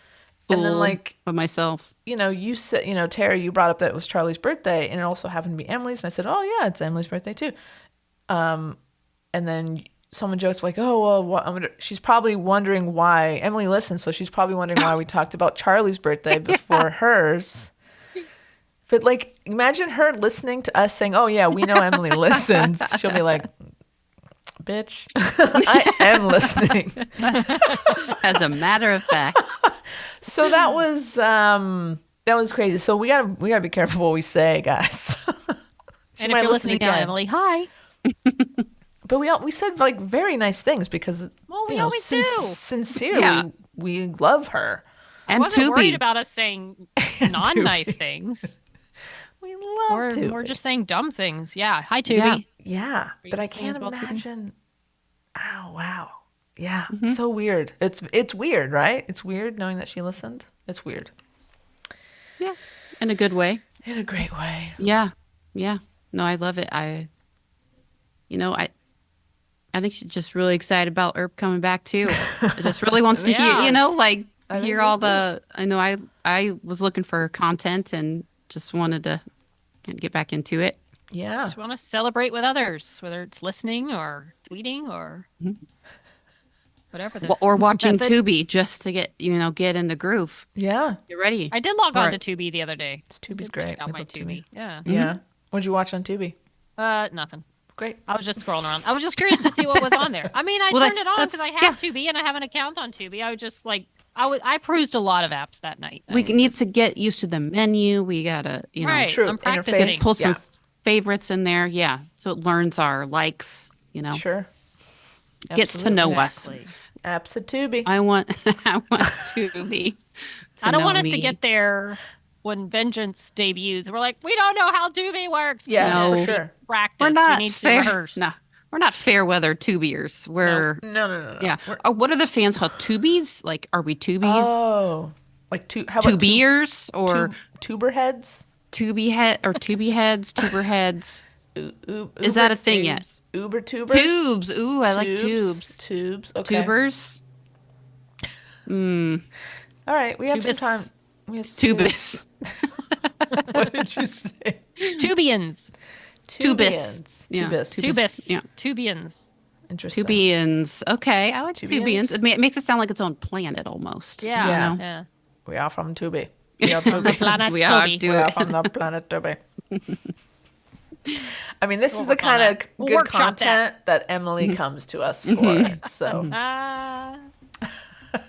And then like by myself. You said, Tara, you brought up that it was Charlie's birthday and it also happened to be Emily's. And I said, oh yeah, it's Emily's birthday too. And then someone jokes like, oh, well, she's probably wondering why Emily listens. So she's probably wondering why we talked about Charlie's birthday before hers. But like, imagine her listening to us saying, oh yeah, we know Emily listens. She'll be like, bitch, I am listening. As a matter of fact. So that was crazy. So we gotta be careful what we say, guys. And if you're listening now, Emily, hi. But we said like very nice things because we always do. Sincerely, we love her. And I wasn't Tubi. worried about us saying non-nice things. We love Tubi. We're just saying dumb things. Yeah. Hi, Tubi. Yeah. But I can't imagine. Oh wow. Yeah, so weird. It's weird, right? It's weird knowing that she listened. It's weird. Yeah, in a good way. In a great way. Yeah. No, I love it. I think she's just really excited about Herb coming back too. She just really wants to hear, hear all the. I know I was looking for content and just wanted to get back into it. Yeah, just want to celebrate with others, whether it's listening or tweeting or. Whatever. Or watching Tubi just to get in the groove. Yeah. You're ready. I did log on to Tubi the other day. Tubi's great. Check out my Tubi. Yeah. Yeah. What'd you watch on Tubi? Nothing. Great. I was just scrolling around. I was just curious to see what was on there. I mean, I turned it on because I have Tubi and I have an account on Tubi. I was just like, I perused a lot of apps that night. We need to get used to the menu. We gotta, True. I'm practicing. Pull some favorites in there. Yeah. So it learns our likes, Sure. Gets to know us. Tubi. I want Tubi. I don't want us to get there when Vengeance debuts. We're like, we don't know how Tubi works. Yeah, for sure. Practice. We're not we need fair. To rehearse. No, we're not fair weather Tubiers. We're no. Yeah. What are the fans called? Tubies? Like, are we Tubies? Oh, like how about Tubiers or tuber heads? Tubi heads, tuber heads. Is that a thing yet? Uber tubers? Tubes. Ooh, I like tubes. Tubes. Okay. Tubers. All right, we have some time. Tubis. What did you say? Tubians. Tubis. Yeah. Tubis. Yeah. Tubians. Interesting. Tubians. Okay, I like Tubians. It makes it sound like its own planet almost. Yeah. Yeah. We are from Tubi. We are Tubi. We are from the planet Tubi. I mean, this is the kind of good content that Emily comes to us for. So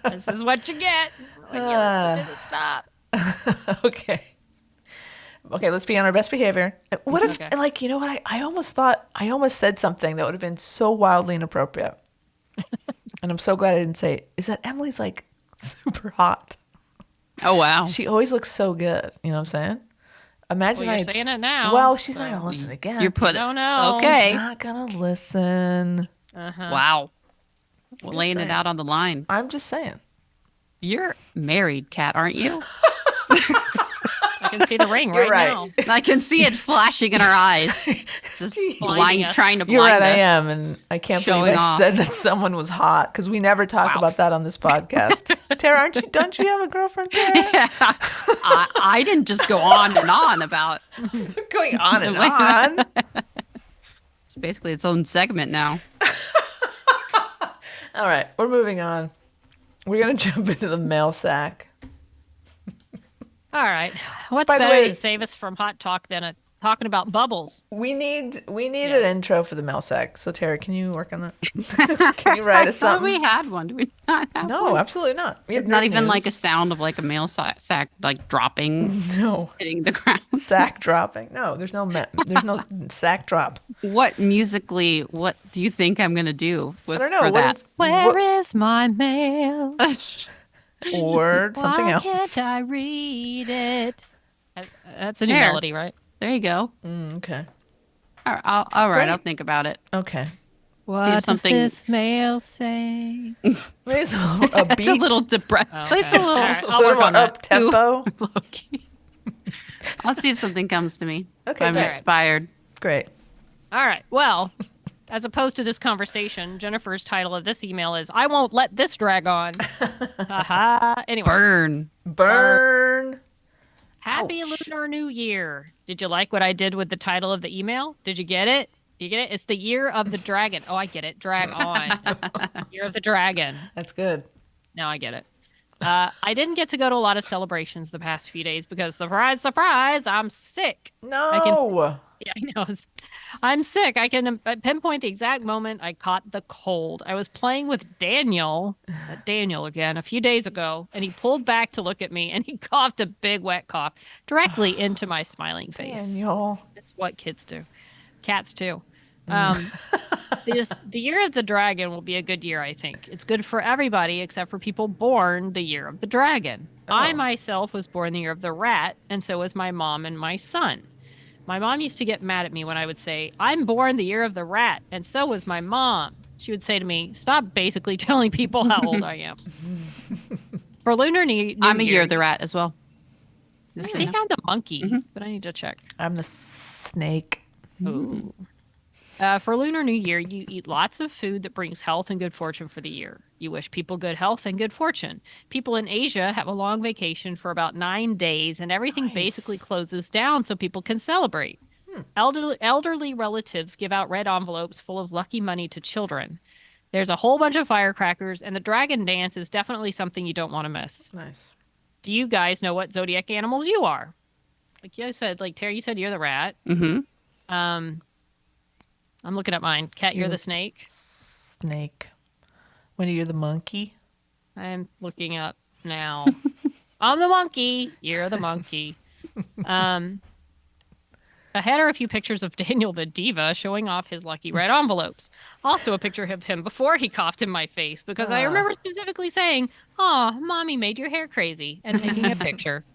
this is what you get when you listen to the stop. Okay, let's be on our best behavior. What if, like, you know what? I almost said something that would have been so wildly inappropriate. And I'm so glad I didn't say it. Is that Emily's like super hot? Oh, wow. She always looks so good. You know what I'm saying? Imagine Well, you're I saying it now. Well, she's not gonna listen again. You're putting. No, no. Okay. She's not gonna listen. Uh-huh. Wow. Well, just laying saying. it out on the line. I'm just saying. You're married, Kat, aren't you? I can see the ring You're right, right. now. I can see it flashing in our eyes. Just Blinding us. trying to blind You're right. us. I am, and I can't believe Showing I off. said that someone was hot because we never talk Wow. about that on this podcast. Tara, don't you have a girlfriend, Tara? I didn't just go on and on about. Going on and on. It's basically its own segment now. All right, we're moving on. We're gonna jump into the mail sack. All right. What's By the better way- to save us from hot talk than talking about bubbles? We need an Yes. intro for the mail sack. So Tara, can you work on that? Can you write us I thought something? we had one. Do we not have No, one? absolutely not. We have It's not nerd even like a news. sound of like a mail sack like dropping, No hitting the ground. sack dropping. No, there's no sack drop. What musically? What do you think I'm gonna do with I don't know. for What that? is- Where is my mail? or something Why else. can't I read it? That's a new There. melody, right? There you go. Okay. All right, all right, Great. I'll think about it. Okay. What does something- this mail say? Maybe it's a It's beat. a little depressed. Oh, It's okay. a little. All right, a I'll little work more on that. up tempo. low-key. I'll see if something comes to me. Okay, I'm great. inspired. Great. All right. Well, as opposed to this conversation, Jennifer's title of this email is "I won't let this drag on." Haha. Anyway, Burn. Burn. Happy Ouch. Lunar New Year. Did you like what I did with the title of the email? Did you get it? You get it? It's the year of the dragon. Oh, I get it. Drag on. Year of the dragon. That's good. Now I get it. I didn't get to go to a lot of celebrations the past few days because, surprise, surprise, I'm sick. No. Yeah, I know. I'm sick. I can pinpoint the exact moment I caught the cold. I was playing with Daniel again, a few days ago, and he pulled back to look at me, and he coughed a big wet cough directly into my smiling face. Daniel. That's what kids do. Cats too. The year of the dragon will be a good year, I think. It's good for everybody except for people born the year of the dragon. I Oh. myself was born the year of the rat, and so was my mom and my son. My mom used to get mad at me when I would say, I'm born the year of the rat, and so was my mom. She would say to me, stop basically telling people how old I am. For Lunar New I'm a Year, year of the rat as well. I Just so you think know. I'm the monkey, Mhm. but I need to check. I'm the snake. Ooh. For Lunar New Year, you eat lots of food that brings health and good fortune for the year. You wish people good health and good fortune. People in Asia have a long vacation for about 9 days, and everything Nice. basically closes down so people can celebrate. Elderly relatives give out red envelopes full of lucky money to children. There's a whole bunch of firecrackers, and the dragon dance is definitely something you don't want to miss. Nice. Do you guys know what zodiac animals you are? Like you said, like Terry, you said you're the rat. Mm-hmm. I'm looking at mine. Cat, you're You're the snake. Snake. Wendy, you're the monkey. I'm looking up now. I'm the monkey. You're the monkey. Ahead are a few pictures of Daniel the diva showing off his lucky red envelopes. Also a picture of him before he coughed in my face because I remember specifically saying, "Aw, mommy made your hair crazy," and taking a picture.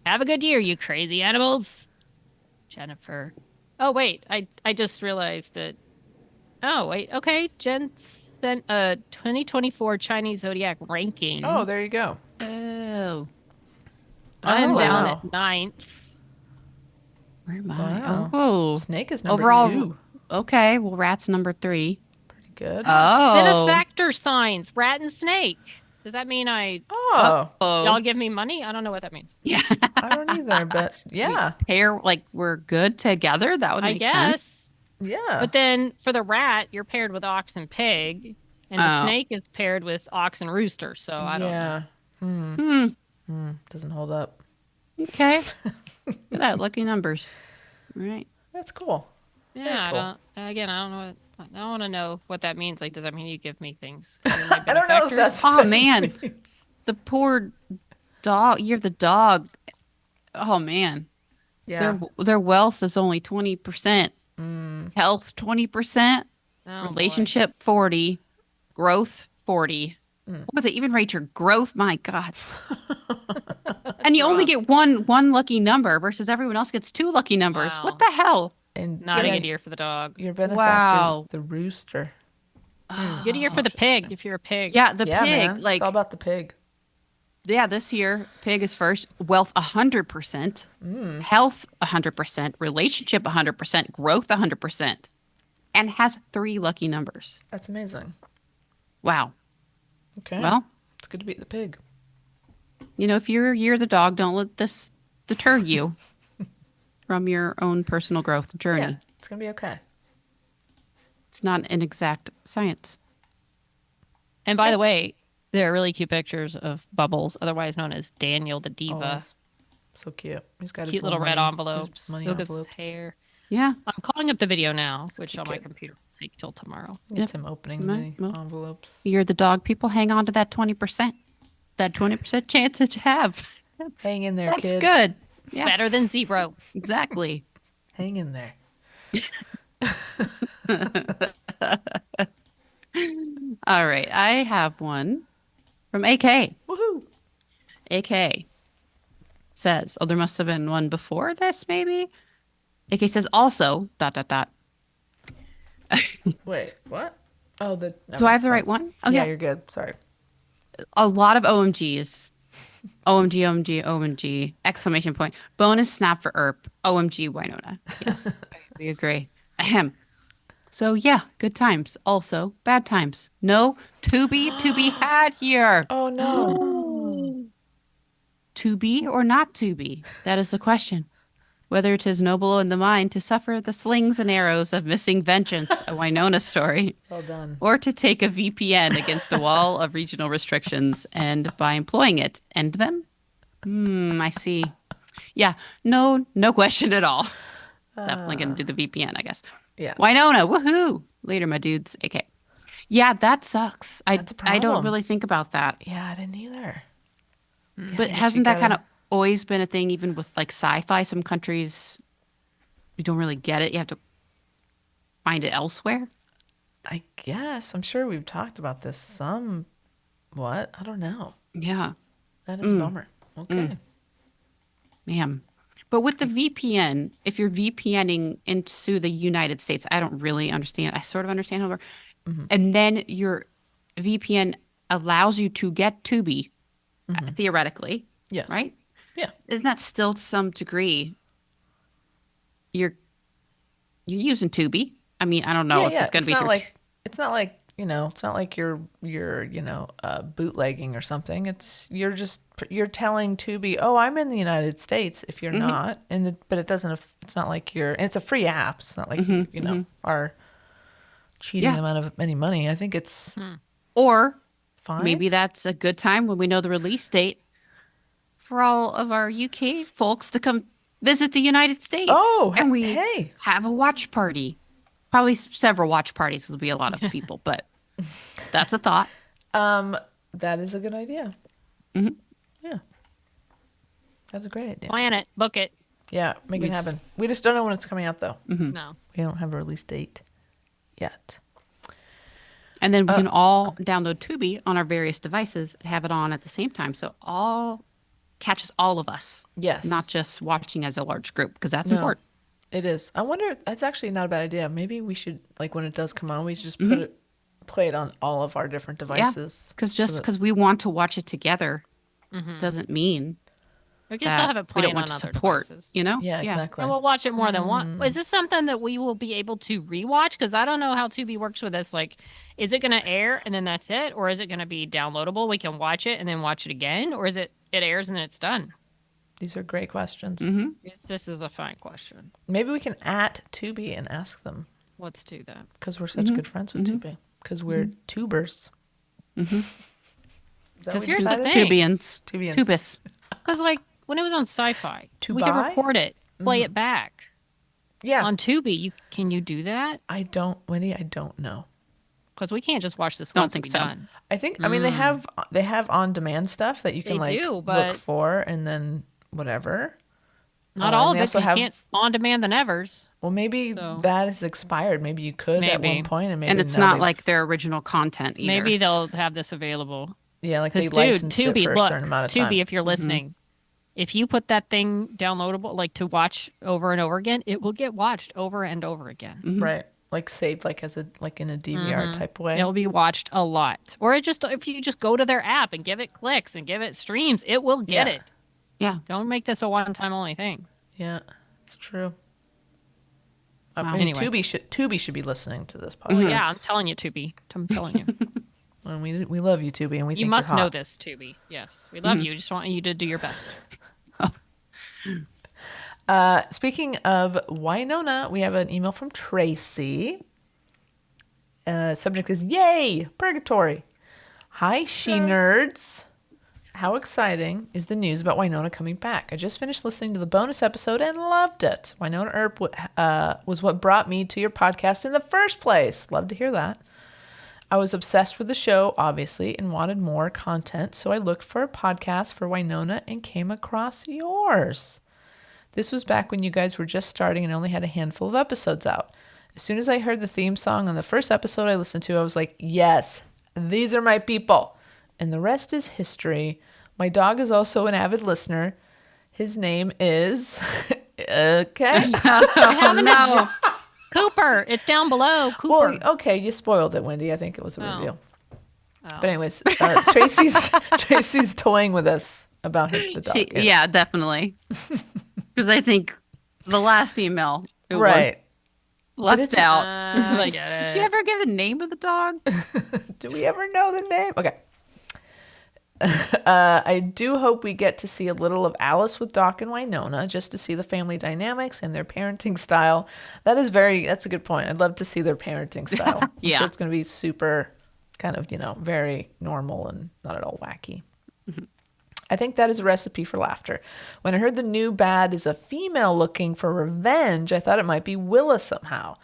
Have a good year, you crazy animals. Jennifer. Oh, wait. I just realized that. Oh, wait. Okay. Jen sent a 2024 Chinese Zodiac ranking. Oh, there you go. Oh. I'm Oh, down wow. at 9th. Where am I? Wow. Oh. Snake is number Overall, 2. okay. Well, rat's number 3. Pretty good. Oh. Benefactor signs, rat and snake. Does that mean oh, y'all give me money? I don't know what that means. Yeah. I don't either, but yeah. Pair like we're good together. That would I make guess. sense. Yeah. But then for the rat, you're paired with ox and pig, and the Oh. snake is paired with ox and rooster. So I don't know. Yeah. Hmm. Doesn't hold up. Okay. Look at that. Lucky numbers. All right. That's cool. Yeah, cool. I don't know what I want to know what that means. Like, does that mean you give me things? I don't know if that's. Oh, what that man. means. The poor dog. You're the dog. Oh man. Yeah. Their wealth is only 20%. Health 20%. Oh, boy. Relationship 40. Growth 40. What was it? Even rate your growth? My God. And you only get one lucky number versus everyone else gets 2 lucky numbers. Wow. What the hell? And Not a good year for the dog. Your benefactor Wow. is the rooster. Good year for the pig if you're a pig. Yeah, the Yeah, pig. man. Like, it's all about the pig. yeah, this year, pig is first. Wealth 100%, health 100%, relationship 100%, growth 100%, and has 3 lucky numbers. That's amazing. Wow. Okay. Well, it's good to beat the pig. if you're the dog, don't let this deter you from your own personal growth journey. Yeah, it's gonna be okay. It's not an exact science. And by the way, there are really cute pictures of Bubbles, otherwise known as Daniel the Diva. Always. So cute. He's got his Cute little red money, envelopes. his money Look at his envelopes. hair. Yeah. I'm calling up the video now, which on my Cute. computer will take till tomorrow. It's him opening the Well, envelopes. You're the dog. People hang on to that 20%. That 20% chance that you have. Hang in there, That's kid. good. Yeah, Better than 0. exactly. Hang in there. All right. I have one from AK. Woohoo! AK says, there must have been one before this, maybe. AK says also, ... Wait, what? Oh, Do I have the right one? Oh, yeah, yeah. you're good. Sorry. A lot of OMGs. OMG, OMG, OMG. Exclamation point. Bonus snap for ERP. OMG, Winona. Yes, we agree. Ahem. So, yeah, good times. Also, bad times. No Tubi to be had here. Oh no. To be or not to be? That is the question. Whether it is noble in the mind to suffer the slings and arrows of missing vengeance, a Winona story, Well done. or to take a VPN against a wall of regional restrictions and by employing it, end them? I see. Yeah, no question at all. Definitely going to do the VPN, I guess. Yeah. Winona, woohoo! Later, my dudes. Okay. Yeah, that sucks. That's a I don't problem. really think about that. Yeah, I didn't either. Yeah, But I guess hasn't you that kind of gotta- always been a thing, even with like sci-fi? Some countries, you don't really get it. You have to find it elsewhere. I guess. I'm sure we've talked about this somewhat. I don't know. Yeah, That is a bummer. Okay. ma'am. But with the VPN, if you're VPNing into the United States, I don't really understand. I sort of understand how it works. And then your VPN allows you to get Tubi, theoretically, Yeah. right? Yeah. Isn't that still to some degree you're using Tubi? I mean, I don't know if it's going to be not through like it's not like it's not like you're bootlegging or something. You're telling Tubi, oh, I'm in the United States if you're not, but it doesn't. It's not like and it's a free app. It's not like are cheating them out of any money. I think it's or fine. maybe that's a good time when we know the release date for all of our UK folks to come visit the United States. Oh, and we hey. have a watch party. Probably several watch parties. There'll be a lot of people, but that's a thought. That is a good idea. Yeah, that's a great idea. Plan it. Book it. Yeah, make it happen. We just don't know when it's coming out though. No. We don't have a release date yet. And then we can all download Tubi on our various devices, have it on at the same time. So all catches all of us. Yes. Not just watching as a large group, because that's No. important. It is. I wonder. That's actually not a bad idea. Maybe we should, like, when it does come on, we should just play it on all of our different devices. Because just because we want to watch it together doesn't mean We can still have it we don't playing want on to other support, devices. Yeah, exactly. And we'll watch it more than one. Is this something that we will be able to rewatch? Because I don't know how Tubi works with this. Like, is it going to air and then that's it? Or is it going to be downloadable? We can watch it and then watch it again? Or is it airs and then it's done? These are great questions. This is a fine question. Maybe we can at Tubi and ask them Let's do that. because we're such good friends with Tubi. Because we're tubers. Because here's the thing. Tubians. Tubians. Tubis. Because, like, when it was on Sci-Fi, To we could buy? record it, play it back. Yeah. On Tubi, can you do that? Wendy, I don't know. Because we can't just watch this Don't once and think be so. done. I think, I mean, they have on demand stuff that you can They like do, look but- for and then whatever. Not all they of it, also because you can't on-demand the Nevers. Well, maybe So- that has expired. Maybe you could at Maybe. one point, and maybe And it's now not they've- like their original content either. Maybe they'll have this available. yeah, like they Because, dude, licensed it Tubi, for a look, certain amount of Tubi, time. if you're listening, if you put that thing downloadable, like to watch over and over again, it will get watched over and over again. Right, like saved, like as a like in a DVR type way. It'll be watched a lot. Or if you just go to their app and give it clicks and give it streams, it will get Yeah. it. Yeah. Don't make this a one-time only thing. Yeah, it's true. Wow. I mean, Anyway. Tubi should be listening to this podcast. Well, yeah, I'm telling you, Tubi. I'm telling you. And we love you, Tubi, and we think You must you're know hot. this, Tubi. Yes, we love you. Just want you to do your best. Speaking of Winona, we have an email from Tracy. Subject is Yay! Purgatory. Hi, she nerds. How exciting is the news about Winona coming back? I just finished listening to the bonus episode and loved it. Winona Earp was what brought me to your podcast in the first place. Love to hear that. I was obsessed with the show, obviously, and wanted more content, so I looked for a podcast for Winona and came across yours. This was back when you guys were just starting and only had a handful of episodes out. As soon as I heard the theme song on the first episode I listened to, I was like, yes, these are my people. And the rest is history. My dog is also an avid listener. His name is... okay. No. Cooper, it's down below. Cooper. Well, okay, you spoiled it, Wendy. I think it was a Oh. reveal. Oh. But anyways, Tracy's toying with us about the dog. Yeah, definitely. Because I think the last email it Right. was left out. I get Did it. she ever give the name of the dog? Do we ever know the name? Okay. I do hope we get to see a little of Alice with Doc and Winona, just to see the family dynamics and their parenting style. That's a good point. I'd love to see their parenting style. I'm Yeah. sure it's going to be super kind of, very normal and not at all wacky. I think that is a recipe for laughter. When I heard the new bad is a female looking for revenge, I thought it might be Willa somehow.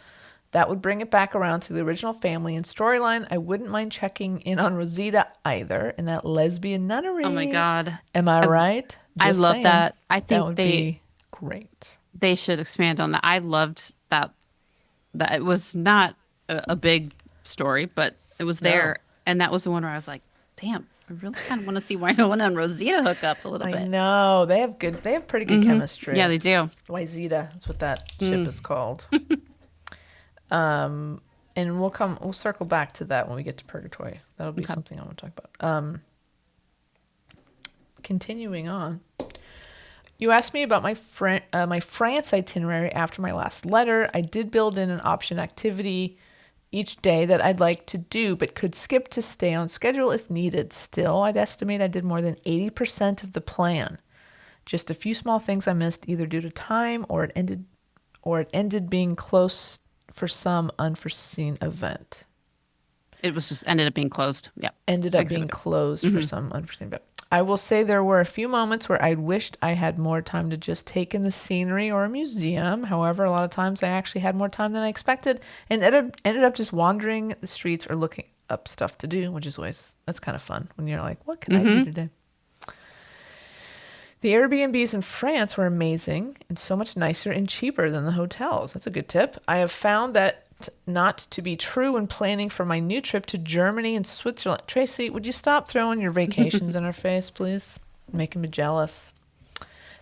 That would bring it back around to the original family and storyline. I wouldn't mind checking in on Rosita either in that lesbian nunnery. Oh my God. Am I right? I Just love saying. that. I think that would be great. they should expand on that. I loved that. That it was not a big story, but it was there, and that was the one where I was like, "Damn, I really kind of want to see Winona and Rosita hook up a little I bit." know they have pretty good chemistry. Yeah, they do. Wysita, that's what that ship is called. And we'll circle back to that when we get to Purgatory. That'll be something I want to talk about. Continuing on. You asked me about my France itinerary after my last letter. I did build in an option activity each day that I'd like to do, but could skip to stay on schedule if needed. Still, I'd estimate I did more than 80% of the plan. Just a few small things I missed, either due to time or it ended being close for some unforeseen event. It was just ended up being closed. Yeah. Ended up being closed for some unforeseen event. I will say there were a few moments where I wished I had more time to just take in the scenery or a museum. However, a lot of times I actually had more time than I expected and ended up just wandering the streets or looking up stuff to do, which is that's kind of fun when you're like, what can I do today? The Airbnbs in France were amazing and so much nicer and cheaper than the hotels. That's a good tip. I have found that not to be true when planning for my new trip to Germany and Switzerland. Tracy, would you stop throwing your vacations in our face, please? Making me jealous.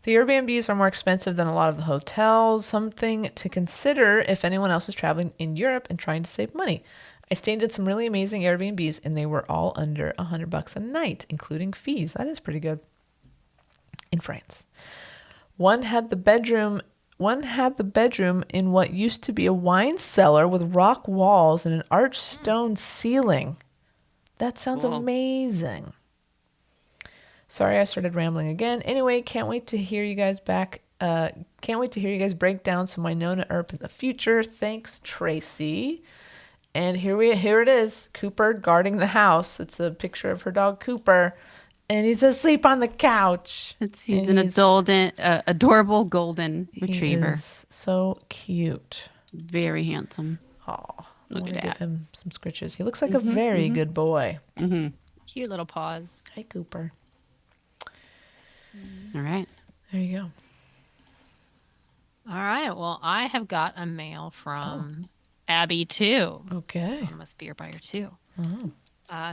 The Airbnbs are more expensive than a lot of the hotels, something to consider if anyone else is traveling in Europe and trying to save money. I stayed at some really amazing Airbnbs and they were all under $100 a night, including fees. That is pretty good. In France. One had the bedroom in what used to be a wine cellar with rock walls and an arched stone ceiling. That sounds amazing. Sorry, I started rambling again. Anyway, can't wait to hear you guys break down some Winona Earp in the future. Thanks, Tracy. And here it is. Cooper guarding the house. It's a picture of her dog Cooper. And he's asleep on the couch. He's an adorable golden retriever. He is so cute. Very handsome. Oh, Look at give that. him some scritches. He looks like a very good boy. Cute little paws. Hi, Cooper. All right. There you go. have got a mail from Abby too. Okay. I'm a spear buyer too.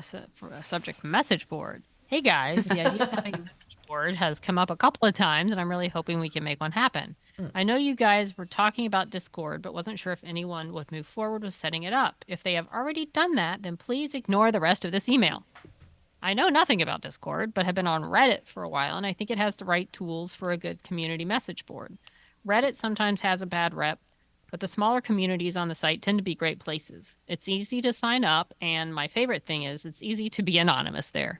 So for a subject message board. Hey guys, the idea of having a message board has come up a couple of times, and I'm really hoping we can make one happen. I know you guys were talking about Discord, but wasn't sure if anyone would move forward with setting it up. If they have already done that, then please ignore the rest of this email. I know nothing about Discord, but have been on Reddit for a while, and I think it has the right tools for a good community message board. Reddit sometimes has a bad rep, but the smaller communities on the site tend to be great places. It's easy to sign up, and my favorite thing is it's easy to be anonymous there.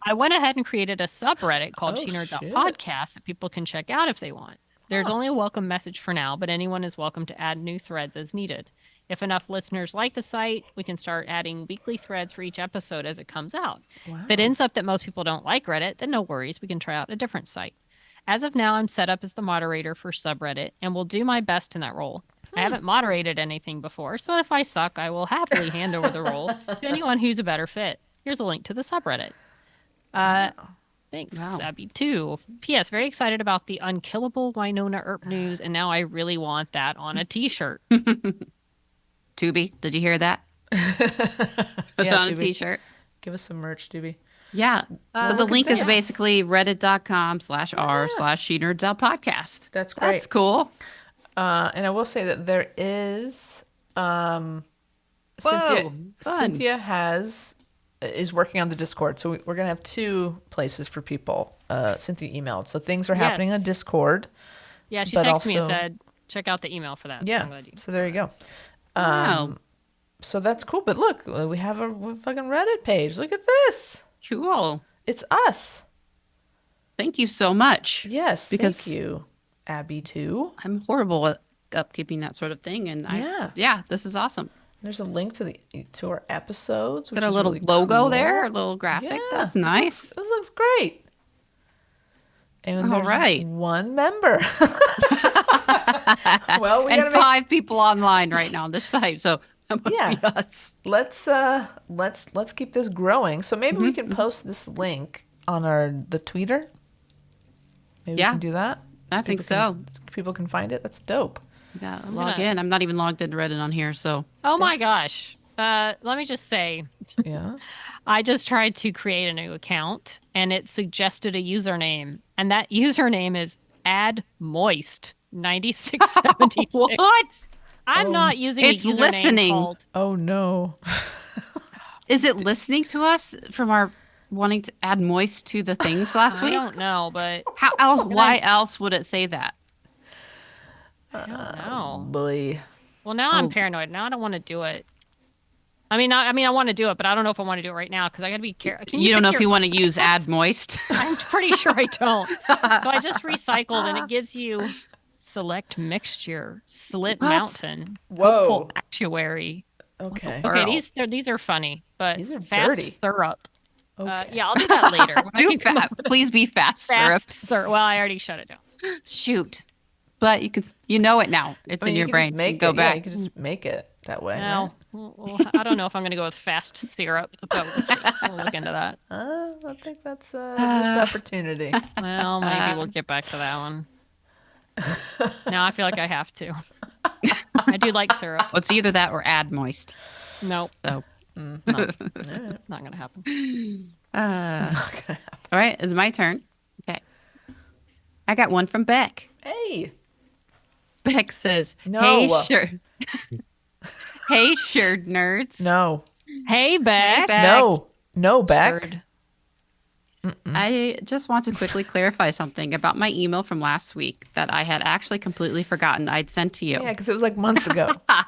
I went ahead and created a subreddit called Oh, She Nerds Out shit. Podcast that people can check out if they want. There's only a welcome message for now, but anyone is welcome to add new threads as needed. If enough listeners like the site, we can start adding weekly threads for each episode as it comes out. If it ends up that most people don't like Reddit, then no worries, we can try out a different site. As of now, I'm set up as the moderator for subreddit and will do my best in that role. I haven't moderated anything before, so if I suck, I will happily hand over the role to anyone who's a better fit. Here's a link to the subreddit. Thanks, Wow. Abby, too. P.S. Very excited about the unkillable Winona Earp news, and now I really want that on a t-shirt. Tubi, did you hear that? Put it Yeah, on a Tubi. t-shirt. Give us some merch, Doobie. Yeah. So the look at link is this. basically reddit.com/r/She Nerds Out Podcast. That's great. That's cool. And I will say that there is Whoa, fun. Cynthia is working on the Discord, so we're gonna have two places for people. Cynthia emailed, so things are happening on Yes. Discord. Yeah, she But texted me and also- said, check out the email for that. So I'm Yeah, glad you- so there you go. Wow. So that's cool. But look, we have a fucking Reddit page. Look at this. Cool. It's us. Thank you so much. Yes, Because- thank you, Abby too. I'm horrible at upkeeping that sort of thing, and this is awesome. There's a link to our episodes. Which Got a is little really logo cool. there, a little graphic. Yeah, That's nice. This looks great. And All there's right. one member. Well, we And gotta make, 5 people online right now on this site, so that must Yeah. be us. let's keep this growing. So maybe we can post this link on the Twitter. Maybe Yeah. we can do that. I think so. People can find it. That's dope. Yeah, I'm log gonna- in. I'm not even logged into Reddit on here, so Oh my gosh. Let me just say, Yeah. I just tried to create a new account and it suggested a username. And that username is addmoist9676. what? I'm not using It's a username listening. called... Oh no. Is it listening to us from our wanting to add moist to the things last I week? don't know, but How else? Why else would it say that? I don't know. Boy. Well, now I'm Oh. paranoid. Now I don't want to do it. I want to do it, but I don't know if I want to do it right now because I got to be careful. You don't know if you want to use add moist. I'm pretty sure I don't. So I just recycled, and it gives you select mixture, slit What? mountain, Whoa. hopeful actuary. Okay. Okay, Girl. these are funny, but These are fast dirty. syrup. Okay. Yeah, I'll do that later. When I Do can come up with please be fast syrup. fast syrup. Well, I already shut it down. Shoot, but you know it now. It's I mean, in you your could brain. just So you make go it. back. Yeah, you could just make it that way. No, well, I don't know if I'm going to go with fast syrup, but we'll see. We'll look into that. Right? I think that's a missed opportunity. Well, maybe we'll get back to that one. Now I feel like I have to. I do like syrup. Well, it's either that or add moist. Nope, So, not going to happen. all right, it's my turn. Okay, I got one from Beck. Hey. Beck says, No. "Hey, sure, hey, shirt nerds. No. Hey, Beck. Beck. No. No, Beck. Bird. I just want to quickly clarify something about my email from last week that I had actually completely forgotten I'd sent to you. Yeah, because it was like months ago. I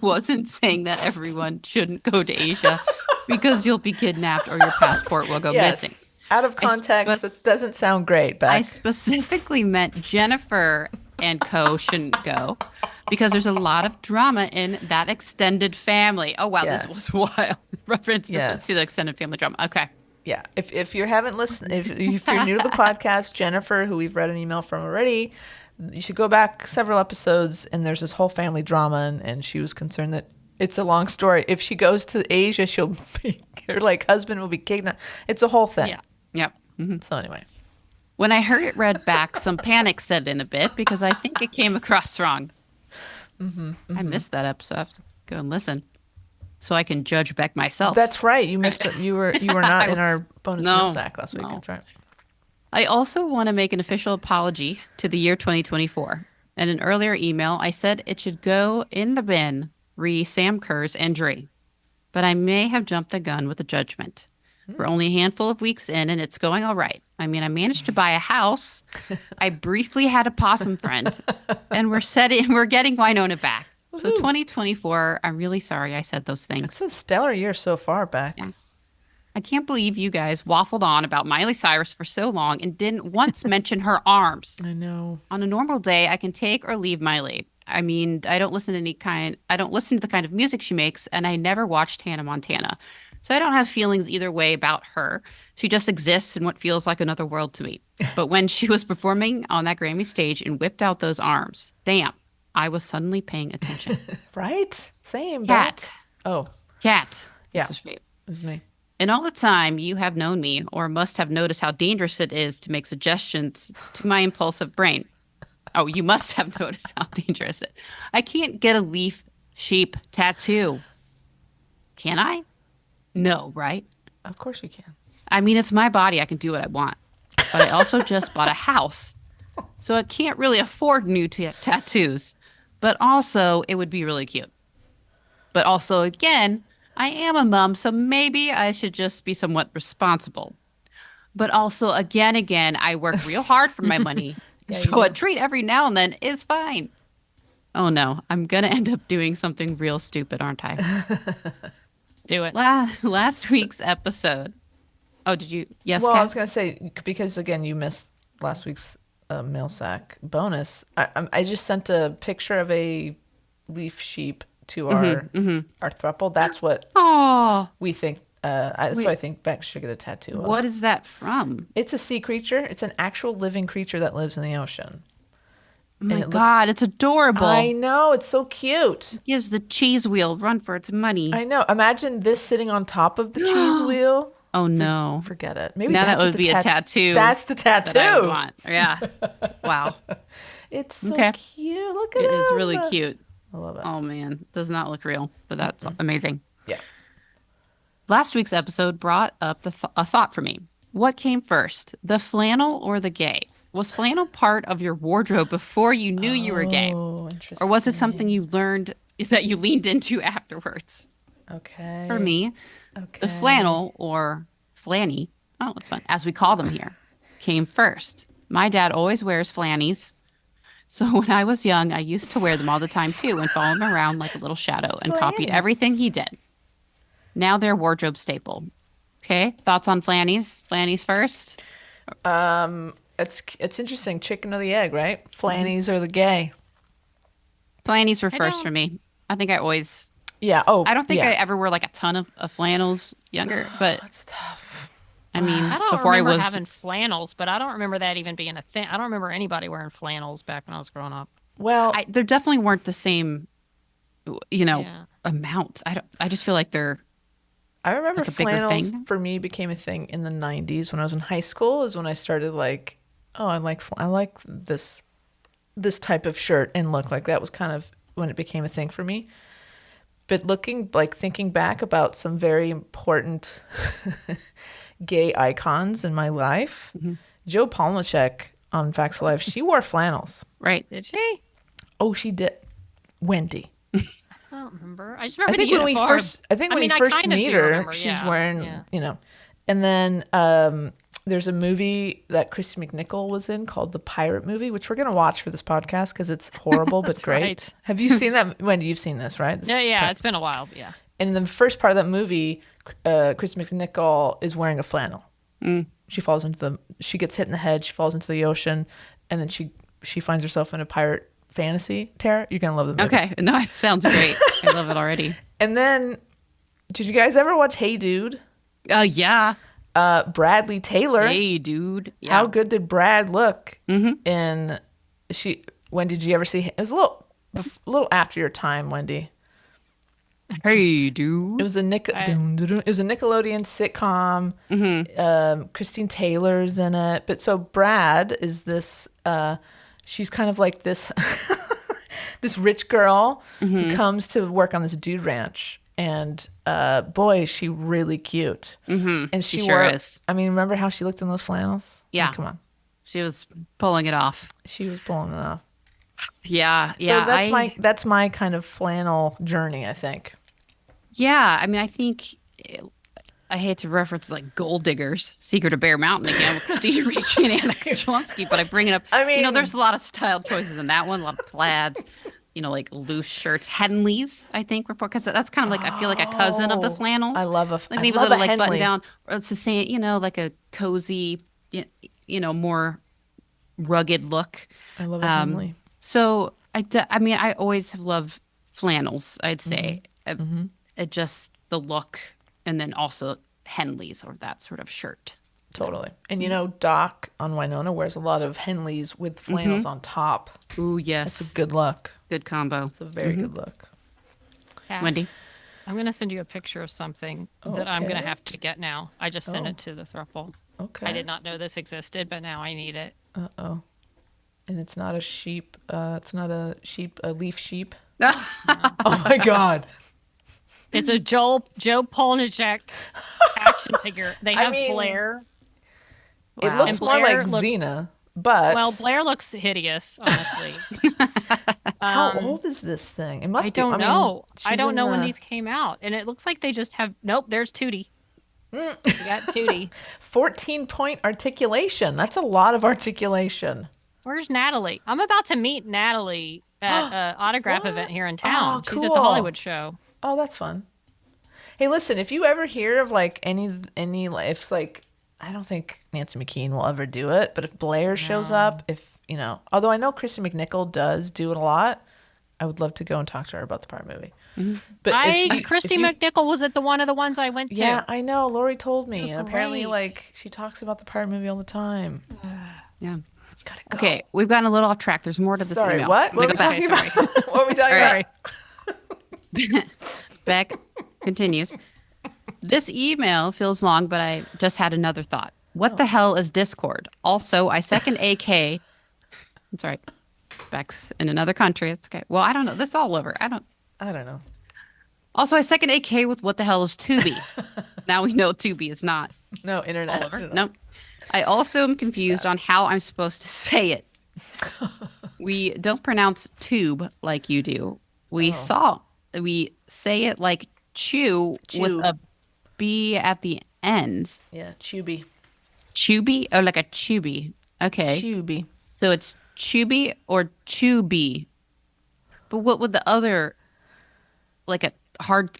wasn't saying that everyone shouldn't go to Asia because you'll be kidnapped or your passport will go Yes. missing. Out of context, spec- this doesn't sound great, Beck. I specifically meant Jennifer and co shouldn't go because there's a lot of drama in that extended family. Oh, wow, Yes. this was wild. Reference, this was Yes. to the extended family drama. Okay. Yeah, if you haven't listened, if you're new to the podcast, Jennifer, who we've read an email from already, you should go back several episodes, and there's this whole family drama, and she was concerned that it's a long story. If she goes to Asia, her husband will be kidnapped. It's a whole thing. Yeah. Yep. So anyway, When I heard it read back, some panic set in a bit because I think it came across wrong. I missed that episode. I have to go and listen so I can judge Beck myself. That's right. You missed it. You were not in our bonus No, mail sack last week. no. That's right. I also want to make an official apology to the year 2024. In an earlier email, I said it should go in the bin re Sam Kerr's injury. But I may have jumped the gun with the judgment. We're only a handful of weeks in, and it's going all right. I mean, I managed to buy a house. I briefly had a possum friend, and we're getting Winona back. So 2024, I'm really sorry I said those things. It's a stellar year so far, Beck. Yeah. I can't believe you guys waffled on about Miley Cyrus for so long and didn't once mention her arms. I know. On a normal day, I can take or leave Miley. I mean, I don't listen to the kind of music she makes, and I never watched Hannah Montana. So I don't have feelings either way about her. She just exists in what feels like another world to me. But when she was performing on that Grammy stage and whipped out those arms, damn, I was suddenly paying attention. Right? Same. Cat. Beck. Oh, Cat. Yeah. This is Faith. it's me. In all the time you have known me, or must have noticed how dangerous it is to make suggestions to my impulsive brain. Oh, you must have noticed how dangerous it is. I can't get a leaf sheep tattoo. Can I? No, right? Of course you can. I mean, it's my body. I can do what I want. But I also just bought a house. So I can't really afford new tattoos. But also, it would be really cute. But also, again, I am a mom, so maybe I should just be somewhat responsible. But also, again, I work real hard for my money. So a treat every now and then is fine. Oh, no. I'm going to end up doing something real stupid, aren't I? Do it. Last week's episode. Oh, did you? Yes, Well, Kat? I was going to say, because, again, you missed last week's mail sack bonus. I just sent a picture of a leaf sheep to our throuple. That's what Oh, we think. That's Wait. what I think Beck should get a tattoo of. what is that from? It's a sea creature. It's an actual living creature that lives in the ocean. Oh my it looks- God, it's adorable. I know. It's so cute. Gives the cheese wheel run for its money. I know. Imagine this sitting on top of the cheese wheel. Oh no. Forget it. Maybe Now that's that what would the be a tattoo. That's the that I would tattoo. want. Yeah. Wow. It's so Okay. cute. Look at It it. is really cute. I love it. Oh man, does not look real, but that's amazing. Yeah. Last week's episode brought up a thought for me. What came first, the flannel or the gay? Was flannel part of your wardrobe before you knew you were gay? Oh, interesting. Or was it something you learned that you leaned into afterwards? Okay. For me, Okay. the flannel or flanny, oh, it's fun, as we call them here, came first. My dad always wears flannies. So when I was young, I used to wear them all the time too and follow him around like a little shadow and copied Flannies. everything he did. Now they're wardrobe staple. Okay, thoughts on flannies? Flannies first? It's interesting. Chicken or the egg, right? Flannies or the gay. Flannies were I first don't- for me. I think I always, Yeah. Oh, I don't think yeah. I ever wore like a ton of flannels younger, but That's tough. I mean, I don't before remember I was, having flannels, but I don't remember that even being a thing. I don't remember anybody wearing flannels back when I was growing up. Well, there definitely weren't the same, Yeah. amount. I just feel like they're, I remember like a bigger flannels thing? for me became a thing in the 90s when I was in high school is when I started like, oh, I like this type of shirt and look. Like that was kind of when it became a thing for me. But thinking back about some very important gay icons in my life, Joe Palmachek on Facts of Life, she wore flannels. right. Did she? Oh, she did. Wendy. I don't remember. I just remember I think the when we uniform. first, I think I when mean, you I first kinda meet do her, remember, she's yeah, wearing, yeah. and then there's a movie that Christy McNichol was in called The Pirate Movie, which we're gonna watch for this podcast because it's horrible but great. right. Have you seen that? Wendy, you've seen this, right? This Yeah, it's been a while. But yeah. And in the first part of that movie, Christy McNichol is wearing a flannel. She gets hit in the head. She falls into the ocean, and then she finds herself in a pirate fantasy. Tara, you're gonna love the movie. Okay. No, it sounds great. I love it already. And then, did you guys ever watch Hey Dude? Yeah. Bradley Taylor. Hey, dude. Yeah. How good did Brad look? In when did you ever see? It was a little after your time, Wendy. Hey, dude. It was a Nickelodeon sitcom. Christine Taylor's in it. But so Brad is this. She's kind of like this this rich girl who comes to work on this dude ranch, and boy, is she really cute. And she sure is. I mean, remember how she looked in those flannels? Yeah. Come on, She was pulling it off. she was pulling it off. Yeah. So Yeah. that's my kind of flannel journey, I think. Yeah. I mean, I think I hate to reference like Gold Diggers, Secret of Bear Mountain again with Christina Ricci and Anna Chlumsky, but I bring it up. I mean, there's a lot of style choices in that one, a lot of plaids, like loose shirts. Henleys, I think, because that's kind of like, I feel like a cousin of the flannel. I love like I maybe a love little like Henley. button down, or it's the same, like a cozy, more rugged look. I love a Henley. So I mean, I always have loved flannels, I'd say. It just the look, and then also Henleys or that sort of shirt. Totally. And Doc on Winona wears a lot of Henleys with flannels on top. Ooh, yes. It's a good look. Good combo. It's a very good look. Kat, Wendy? I'm going to send you a picture of something that I'm going to Okay. have to get now. I just sent it to the throuple. Okay. I did not know this existed, but now I need it. Uh-oh. And it's not a sheep. It's not a sheep, a leaf sheep. No. Oh my God. It's a Joe Polnicek action figure. They have mean, Blair. It Wow. looks And more Blair like looks- Xena, but Well, Blair looks hideous, honestly. how old is this thing? It must I be. don't I mean, know. I she's don't in know when the these came out. And it looks like they just have. Nope, there's Tootie. You got Tootie. 14-point articulation. That's a lot of articulation. Where's Natalie? I'm about to meet Natalie at an autograph What? event here in town. Oh, She's at the cool. Hollywood show. Oh, that's fun. Hey, listen, if you ever hear of like any if like I don't think Nancy McKean will ever do it, but if Blair shows up, although I know Christy McNichol does do it a lot, I would love to go and talk to her about the Part movie. But Christy McNichol was at one of the ones I went to. Yeah, I know. Lori told me, was and apparently, great. like she talks about the Part movie all the time. Yeah. Gotta go. Okay, we've gotten a little off track. There's more to this Sorry, email. what? I'm What are gonna we go talking back. about? What are we talking All about? right. Beck continues. This email feels long, but I just had another thought. What the hell is Discord? Also, I second AK. It's all right. Beck's in another country. It's okay. Well, I don't know. That's all over. I don't know. Also, I second AK with what the hell is Tubi? Now we know Tubi is not No, all over. international. Nope. I also am confused on how I'm supposed to say it. We don't pronounce tube like you do. We say it like chew with Chew. a B at the end. Yeah, Tubi. Chubby? Oh, like a chubby. Okay. Tubi. So it's chubby or chubby. But what would the other, it's like a hard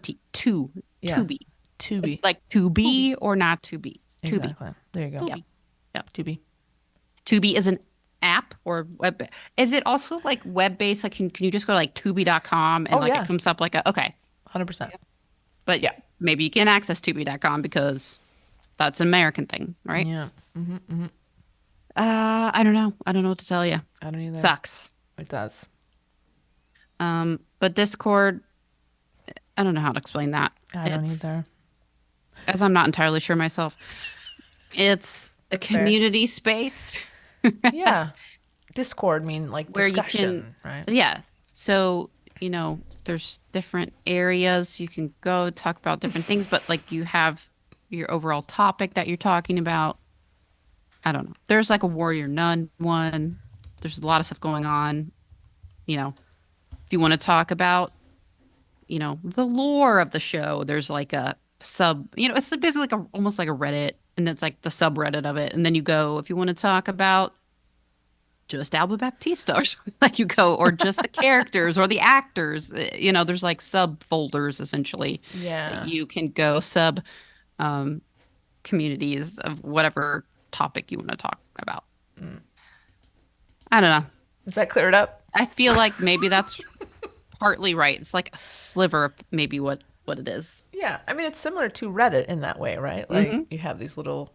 T. Yeah. Tubi. Tubi. It's like to be or not to be. Tubi. Exactly. There you go. Yeah. Yeah. Tubi. Tubi is an app or web. Is it also like web based? Like, can you just go to like tubi.com and yeah. it comes up like okay. 100%. But yeah, maybe you can access tubi.com because that's an American thing, right? Yeah. I don't know. I don't know what to tell you. I don't either. Sucks. It does. But Discord, I don't know how to explain that. I don't either. As I'm not entirely sure myself. It's a That's fair. community space. Yeah. Discord mean like Where you discussion, right? Yeah. So, there's different areas you can go talk about different things, but like you have your overall topic that you're talking about. I don't know. There's like a warrior nun one. There's a lot of stuff going on. If you want to talk about, the lore of the show, there's like a sub, it's basically like almost like a Reddit, and it's like the subreddit of it. And then you go, if you want to talk about just Alba Baptista or something, like you go, or just the characters or the actors, there's like subfolders essentially. Yeah. That you can go communities of whatever topic you want to talk about. I don't know. Does that clear it up? I feel like maybe that's partly right. It's like a sliver of maybe what it is. Yeah. I mean, it's similar to Reddit in that way, right? Like you have these little,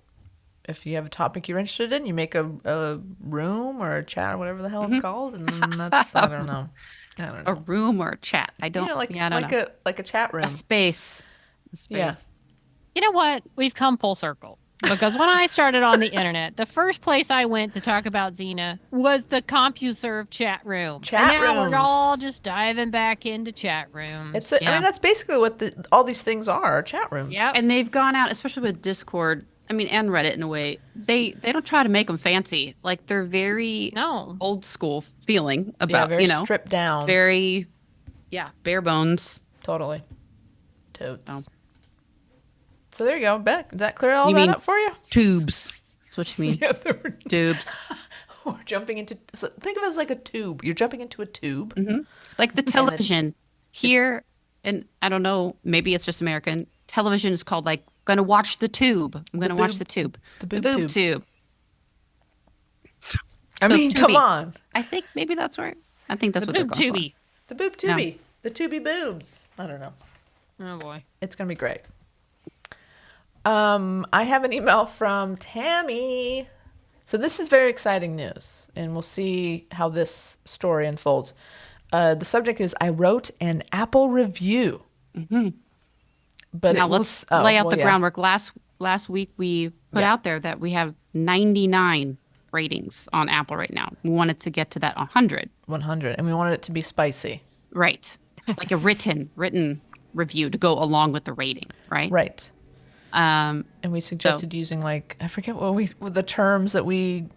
if you have a topic you're interested in, you make a room or a chat or whatever the hell it's called. And that's, I don't know. I don't A know. room or a chat? I don't. Like yeah, I don't know. a chat room. A space. A space. Yeah. You know what? We've come full circle. Because when I started on the internet, the first place I went to talk about Xena was the CompuServe chat room. Chat and now rooms. we're all just diving back into chat rooms. I mean, that's basically what all these things are chat rooms. Yep. And they've gone out, especially with Discord. I mean, and Reddit in a way. They don't try to make them fancy. Like they're very old school feeling about very stripped down. Very, bare bones. Totally. Totes. Oh. So there you go, Beck. Does that clear all that mean up for you? Tubes. That's what you mean. Yeah, there were Tubes. We're jumping into. Think of it as like a tube. You're jumping into a tube. Mm-hmm. Like the television here, and I don't know. Maybe it's just American television is called like gonna watch the tube. I'm gonna watch the tube. The boob tube. I mean, Tubi. come on. I think maybe that's where. I think that's what they're going Tubi. The boob Tubi. The Tubi boobs. I don't know. Oh boy. It's gonna be great. I have an email from Tammy. So this is very exciting news, and we'll see how this story unfolds. The subject is, I wrote an Apple review. Mm-hmm. But now let's lay out the groundwork. Last week we put out there that we have 99 ratings on Apple right now. We wanted to get to that 100. 100, and we wanted it to be spicy. Right. Like a written review to go along with the rating, right? Right. And we suggested using like, I forget what the terms that we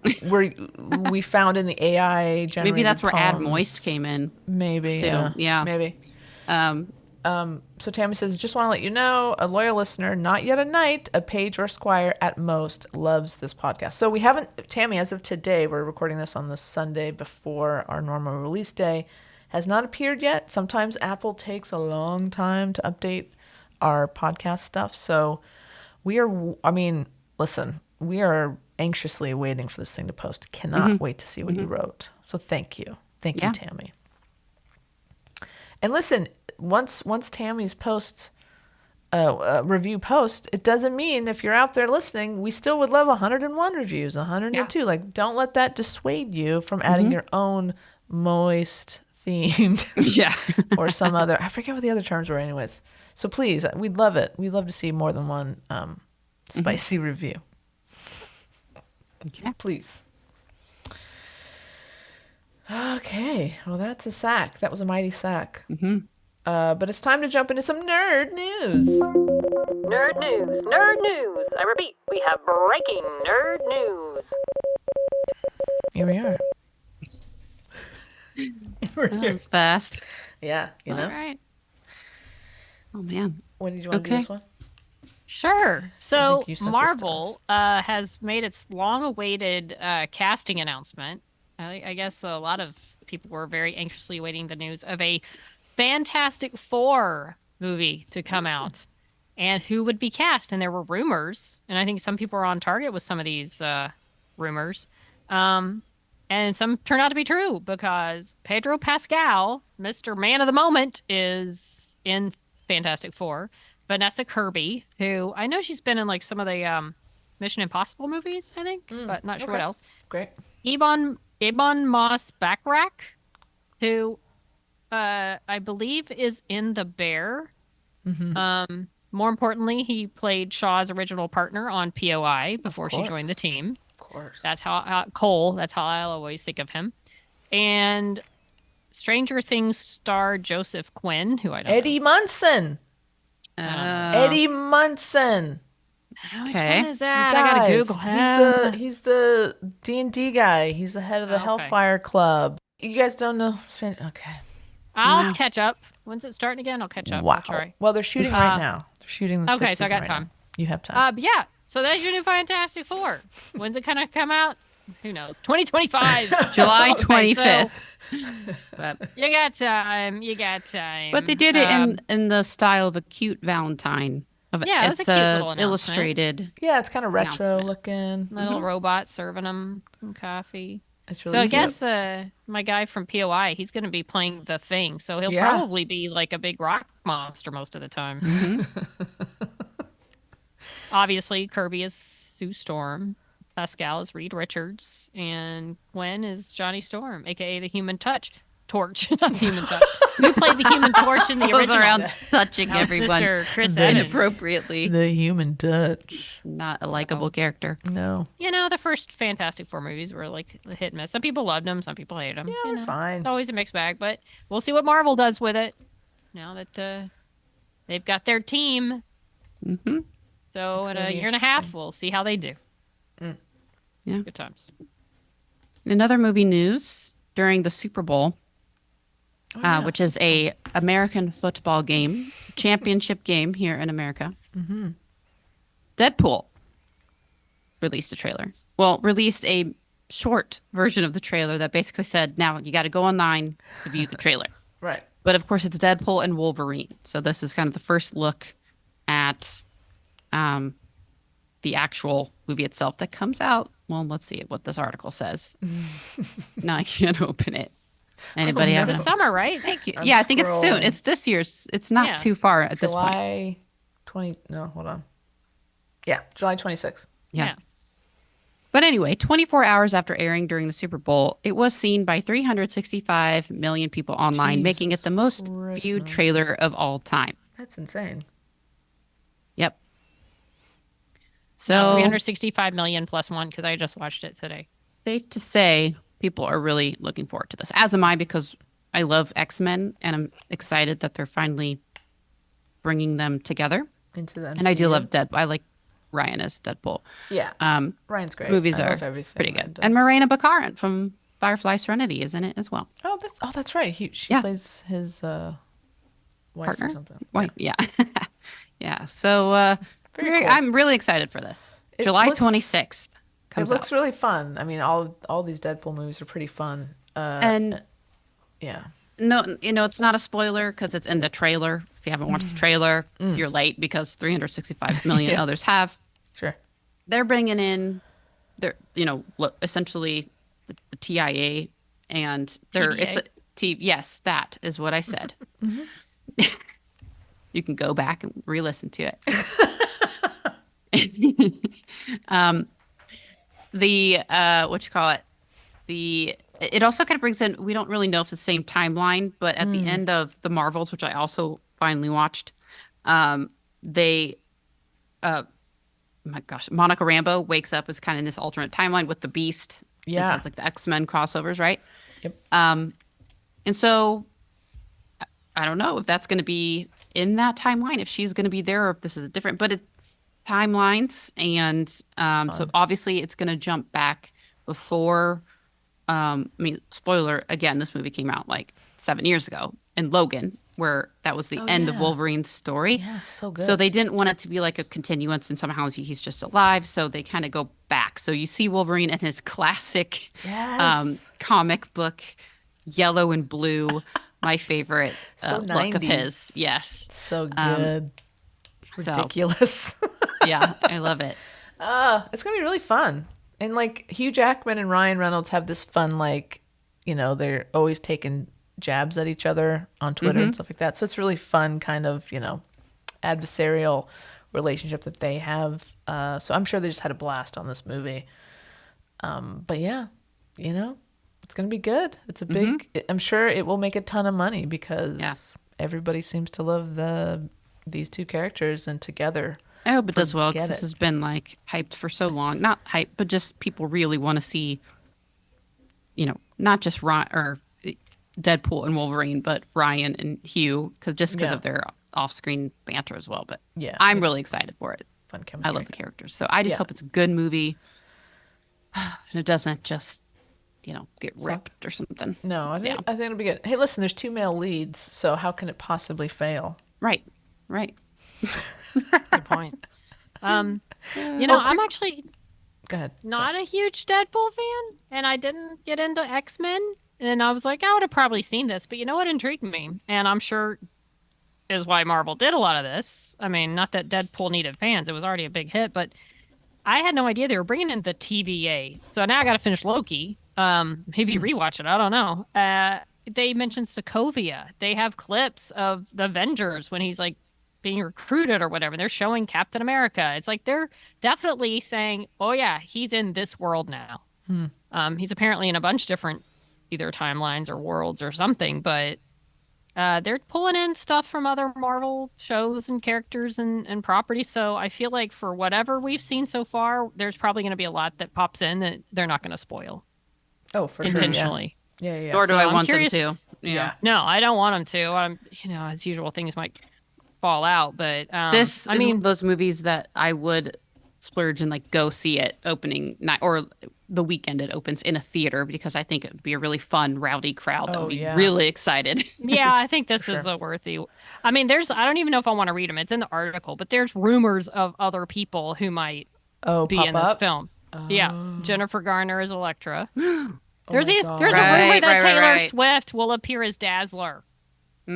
found in the AI generated Maybe that's where poems. add moist came in. Maybe. Too. Yeah. Maybe. So Tammy says, just want to let you know, a loyal listener, not yet a knight, a page or squire at most, loves this podcast. So we haven't, Tammy, as of today, we're recording this on the Sunday before our normal release day, has not appeared yet. Sometimes Apple takes a long time to update our podcast stuff. So we are anxiously waiting for this thing to post. Cannot wait to see what you wrote. So thank you. Thank you, Tammy. And listen, once Tammy's review post, it doesn't mean if you're out there listening, we still would love 101 reviews, 102. Yeah. Like, don't let that dissuade you from adding your own moist themed or some other, I forget what the other terms were anyways. So please, we'd love it. We'd love to see more than one spicy review. Okay. Please. Okay. Well, that's a sack. That was a mighty sack. Mm-hmm. But it's time to jump into some nerd news. Nerd news. Nerd news. I repeat, we have breaking nerd news. Here we are. That was fast. Yeah, you know. All right. Oh man. When did you want to do this one? Sure. So you sent Marvel has made its long-awaited casting announcement. I guess a lot of people were very anxiously awaiting the news of a Fantastic Four movie to come out, and who would be cast. And there were rumors, and I think some people are on target with some of these rumors. And some turned out to be true, because Pedro Pascal, Mr. Man of the Moment, is in Fantastic Four. Vanessa Kirby, who I know she's been in like some of the Mission Impossible movies, I think, but not sure what else. Great. Ebon Moss-Backrack, who I believe is in The Bear. Mm-hmm. More importantly, he played Shaw's original partner on POI before she joined the team. Of course. That's how Cole. That's how I'll always think of him. And Stranger Things star Joseph Quinn, who I don't Eddie know. Munson. Eddie Munson. Which one is that? Guys, I gotta Google him. He's the D&D guy. He's the head of the Hellfire Club. You guys don't know? Okay. I'll catch up. When's it starting again? I'll catch up. Wow. I'll try. Well, they're shooting right now. They're shooting the Okay, so I got right time. now. You have time. Yeah. So that's your new Fantastic Four. When's it gonna come out? Who knows? 2025. July 25th. But you got time. You got time. But they did it in the style of a cute Valentine. Yeah, it's it was a cute little announcement. illustrated. Yeah, it's kind of retro looking. Little robot serving them some coffee. It's really so I cute. guess my guy from POI, he's going to be playing the Thing. So he'll probably be like a big rock monster most of the time. Mm-hmm. Obviously, Kirby is Sue Storm. Pascal is Reed Richards. And Gwen is Johnny Storm, a.k.a. the Human Touch. Torch, not Human Torch. Who played the Human Torch in the Goes original? around touching That was everyone Mr. Chris Evans. inappropriately. The Human Touch. Not a likable character. No. You know, the first Fantastic Four movies were like hit and miss. Some people loved them, some people hated them. Yeah, you they're know, fine. It's always a mixed bag, but we'll see what Marvel does with it now that they've got their team. Mm-hmm. So It's in gonna a be year and a half, interesting. we'll see how they do. Yeah. Good times. In other movie news, during the Super Bowl, which is a American football game, championship game here in America, Deadpool released a trailer. Well, released a short version of the trailer that basically said, now you got to go online to view the trailer. Right. But of course, it's Deadpool and Wolverine. So this is kind of the first look at the actual movie itself that comes out. Well, let's see what this article says. Now I can't open it. Anybody have This a summer, right? Thank you. I'm Yeah, I think it's soon. scrolling. It's this year's. It's not Yeah. too far at this point. July 20. No, hold on. Yeah, July 26th. Yeah. But anyway, 24 hours after airing during the Super Bowl, it was seen by 365 million people online, making it the most viewed Christmas. trailer of all time. That's insane. Yep. So 365 million plus one because I just watched it today. safe to say people are really looking forward to this, as am I, because I love X-Men and I'm excited that they're finally bringing them together. Into the And I do MCU. love Deadpool. I like Ryan as Deadpool. Yeah. Um, Ryan's great. movies I are love everything pretty Ryan good. does. And Morena Baccarin from Firefly Serenity is in it as well. That's right. She Yeah. plays his wife Partner? or something. Wait, yeah. Yeah. So Very cool. I'm really excited for this. It July looks- 26th It comes looks out. really fun. I mean, all these Deadpool movies are pretty fun. And yeah. no, it's not a spoiler because it's in the trailer. If you haven't watched the trailer, you're late because 365 million Yeah. others have. Sure. They're bringing in, essentially the TIA, and it's a yes, that is what I said. You can go back and re-listen to it. It also kind of brings in, we don't really know if it's the same timeline, but at the end of the Marvels, which I also finally watched, my gosh, Monica Rambeau wakes up as kind of in this alternate timeline with the Beast. Yeah. It sounds like the X-Men crossovers, right? Yep. And so I don't know if that's going to be in that timeline, if she's going to be there, or if this is different, but it's timelines. And so obviously it's going to jump back before, spoiler, again, this movie came out like 7 years ago in Logan, where that was the end of yeah. Wolverine's story. Yeah, so good. So they didn't want it to be like a continuance and somehow he's just alive. So they kind of go back. So you see Wolverine in his classic Yes. comic book, yellow and blue, my favorite So look of 90s. his. Yes. So good. So, Ridiculous. yeah, I love it. It's gonna be really fun. And like Hugh Jackman and Ryan Reynolds have this fun, like, they're always taking jabs at each other on Twitter and stuff like that. So it's really fun kind of, adversarial relationship that they have. So I'm sure they just had a blast on this movie. But yeah, it's going to be good. It's a big, I'm sure it will make a ton of money because everybody seems to love these two characters and together. I hope it does well because Forget this it. has been like hyped for so long. Not hyped, but just people really want to see, not just Deadpool and Wolverine, but Ryan and Hugh, because Yeah. of their off-screen banter as well. But Yeah. I'm really excited for it. Fun chemistry. I love the characters, so I just Yeah. hope it's a good movie, and it doesn't just, get ripped or something. No, I think it'll be good. Hey, listen, there's 2 male leads, so how can it possibly fail? Right. Good point. I'm actually Go ahead. not a huge Deadpool fan, and I didn't get into X-Men, and I was like, I would have probably seen this, but you know what intrigued me, and I'm sure is why Marvel did a lot of this. I mean, not that Deadpool needed fans; it was already a big hit, but I had no idea they were bringing in the TVA. So now I got to finish Loki. Maybe rewatch it. I don't know. They mentioned Sokovia. They have clips of the Avengers when he's like being recruited or whatever. They're showing Captain America. It's like they're definitely saying, "Oh yeah, he's in this world now." He's apparently in a bunch of different either timelines or worlds or something. But they're pulling in stuff from other Marvel shows and characters and properties. So I feel like for whatever we've seen so far, there's probably going to be a lot that pops in that they're not going to spoil Oh, for intentionally. Sure. Yeah. Nor do So I I'm want curious- them to. Yeah. No, I don't want them to. As usual, things might fall out. But This I is mean, one of those movies that I would splurge and like go see it opening night or the weekend it opens in a theater because I think it would be a really fun, rowdy crowd that Oh, would be yeah. really excited. yeah, I think this For is sure. a worthy. I mean, I don't even know if I want to read them. It's in the article, but there's rumors of other people who might Oh, be pop in this up? film. Yeah, Jennifer Garner as Elektra. Oh There's my a God. there's a rumor Right, that right, Taylor right. Swift will appear as Dazzler. So I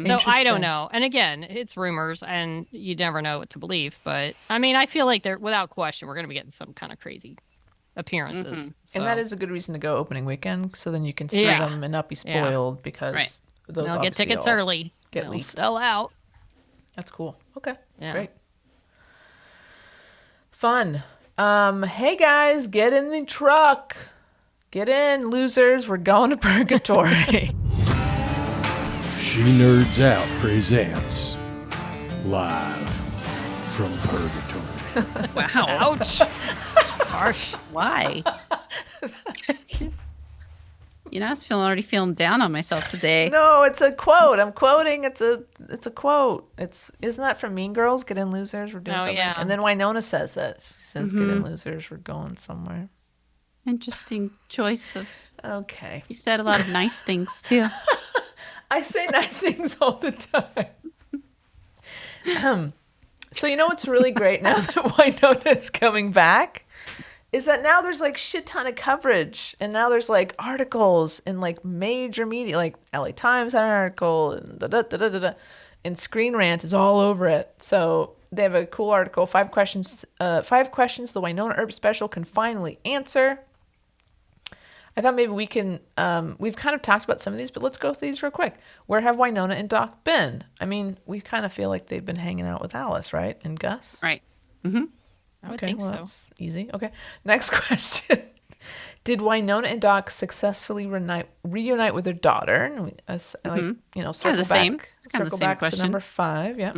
Interesting. don't know. And again, it's rumors, and you never know what to believe. But I mean, I feel like without question, we're going to be getting some kind of crazy appearances. So. And that is a good reason to go opening weekend, so then you can see Yeah. them and not be Yeah. spoiled because Right. those They'll get obviously tickets all early. get They'll leaked. sell out. That's cool. Okay. Yeah. Great. Fun. Hey guys, get in the truck. Get in, losers. We're going to Purgatory. She Nerds Out presents live from Purgatory. Wow. Ouch. Harsh. Why? I was already feeling down on myself today. No, it's a quote. I'm quoting. It's a quote. Isn't that from Mean Girls? Get in, losers. We're doing Oh, something. yeah. And then Winona says it. She says, "Get in, losers. We're going somewhere." Interesting choice of. Okay. You said a lot of nice things too. I say nice things all the time. So you know what's really great now that Winona's coming back is that now there's like shit ton of coverage, and now there's like articles in like major media, like LA Times had an article, and and Screen Rant is all over it. So they have a cool article: 5 questions the Winona Earp special can finally answer. I thought maybe we can, we've kind of talked about some of these, but let's go through these real quick. Where have Winona and Doc been? I mean, we kind of feel like they've been hanging out with Alice, right? And Gus? Right. I would think so. That's easy. Okay. Next question. Did Winona and Doc successful reunite with their daughter? And I like, circle the back, same. It's kind of the circle same back to question. number 5. Yeah.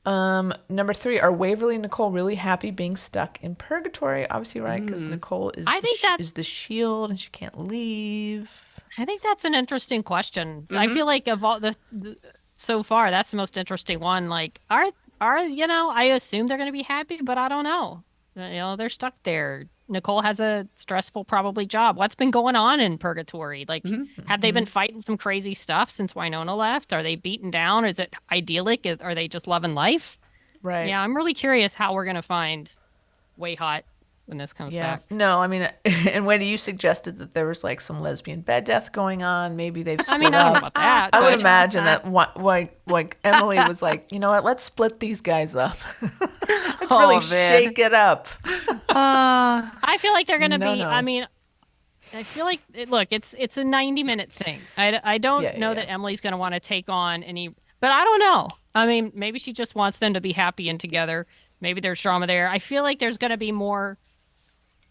Number 3, are Waverly and Nicole really happy being stuck in Purgatory? Obviously, right? Because Nicole is I think that's- is the shield and she can't leave. I think that's an interesting question. I feel like of all the so far, that's the most interesting one. Like, are I assume they're going to be happy, but I don't know. They're stuck there. Nicole has a stressful, probably job. What's been going on in Purgatory? Like, have they been fighting some crazy stuff since Winona left? Are they beaten down? Is it idyllic? Are they just loving life? Right. Yeah, I'm really curious how we're going to find Way Hot when this comes Yeah. back. No, I mean, and Wendy, you suggested that there was like some lesbian bed death going on. Maybe they've split I mean, I don't know up. about that. I would but- imagine that like Emily was like, you know what? Let's split these guys up. Let's really man. shake it up. I feel like they're going to No, be. no. I mean, I feel like look, it's a 90-minute thing. I don't Yeah, know yeah. that Emily's going to want to take on any, but I don't know. I mean, maybe she just wants them to be happy and together. Maybe there's drama there. I feel like there's going to be more.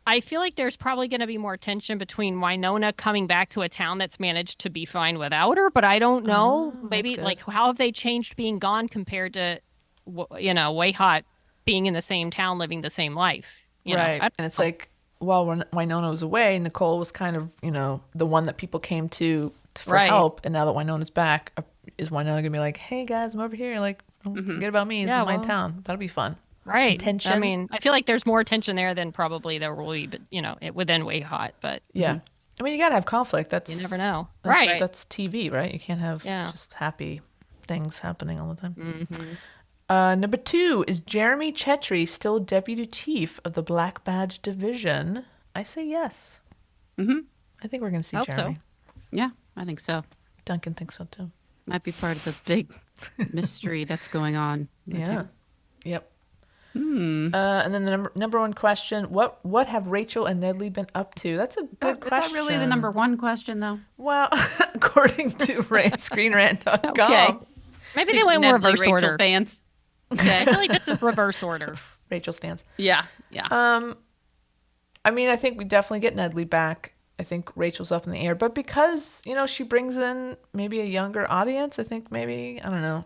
I feel like there's probably going to be more tension between Winona coming back to a town that's managed to be fine without her, but I don't know. Maybe good. like how have they changed being gone compared to, Way Hot being in the same town, living the same life. You know? Right. And it's like, while Winona was away, Nicole was kind of, the one that people came to for Right. help. And now that Winona's back, is Winona going to be like, hey guys, I'm over here. Like, don't forget about me. This Yeah, is my well- town. That'll be fun. Right. tension. I mean, I feel like there's more tension there than probably there will be, but within Way Hot. But Yeah. I mean, you got to have conflict. That's you never know. That's, Right. That's TV, right? You can't have Yeah. just happy things happening all the time. Mm-hmm. Number 2, is Jeremy Chetry still deputy chief of the Black Badge Division? I say yes. I think we're going to see Hope so. Jeremy. Yeah, I think so. Duncan thinks so too. Might be part of the big mystery that's going on. Yeah. Yep. And then the number 1 question: What have Rachel and Nedley been up to? That's a good Is question. that really the number 1 question, though? Well, according to ScreenRant.com. Okay. Maybe they went Nedley, reverse Rachel order. fans. I feel like this is reverse order. Rachel stands. Yeah. I mean, I think we definitely get Nedley back. I think Rachel's up in the air, but because, she brings in maybe a younger audience, I think maybe, I don't know,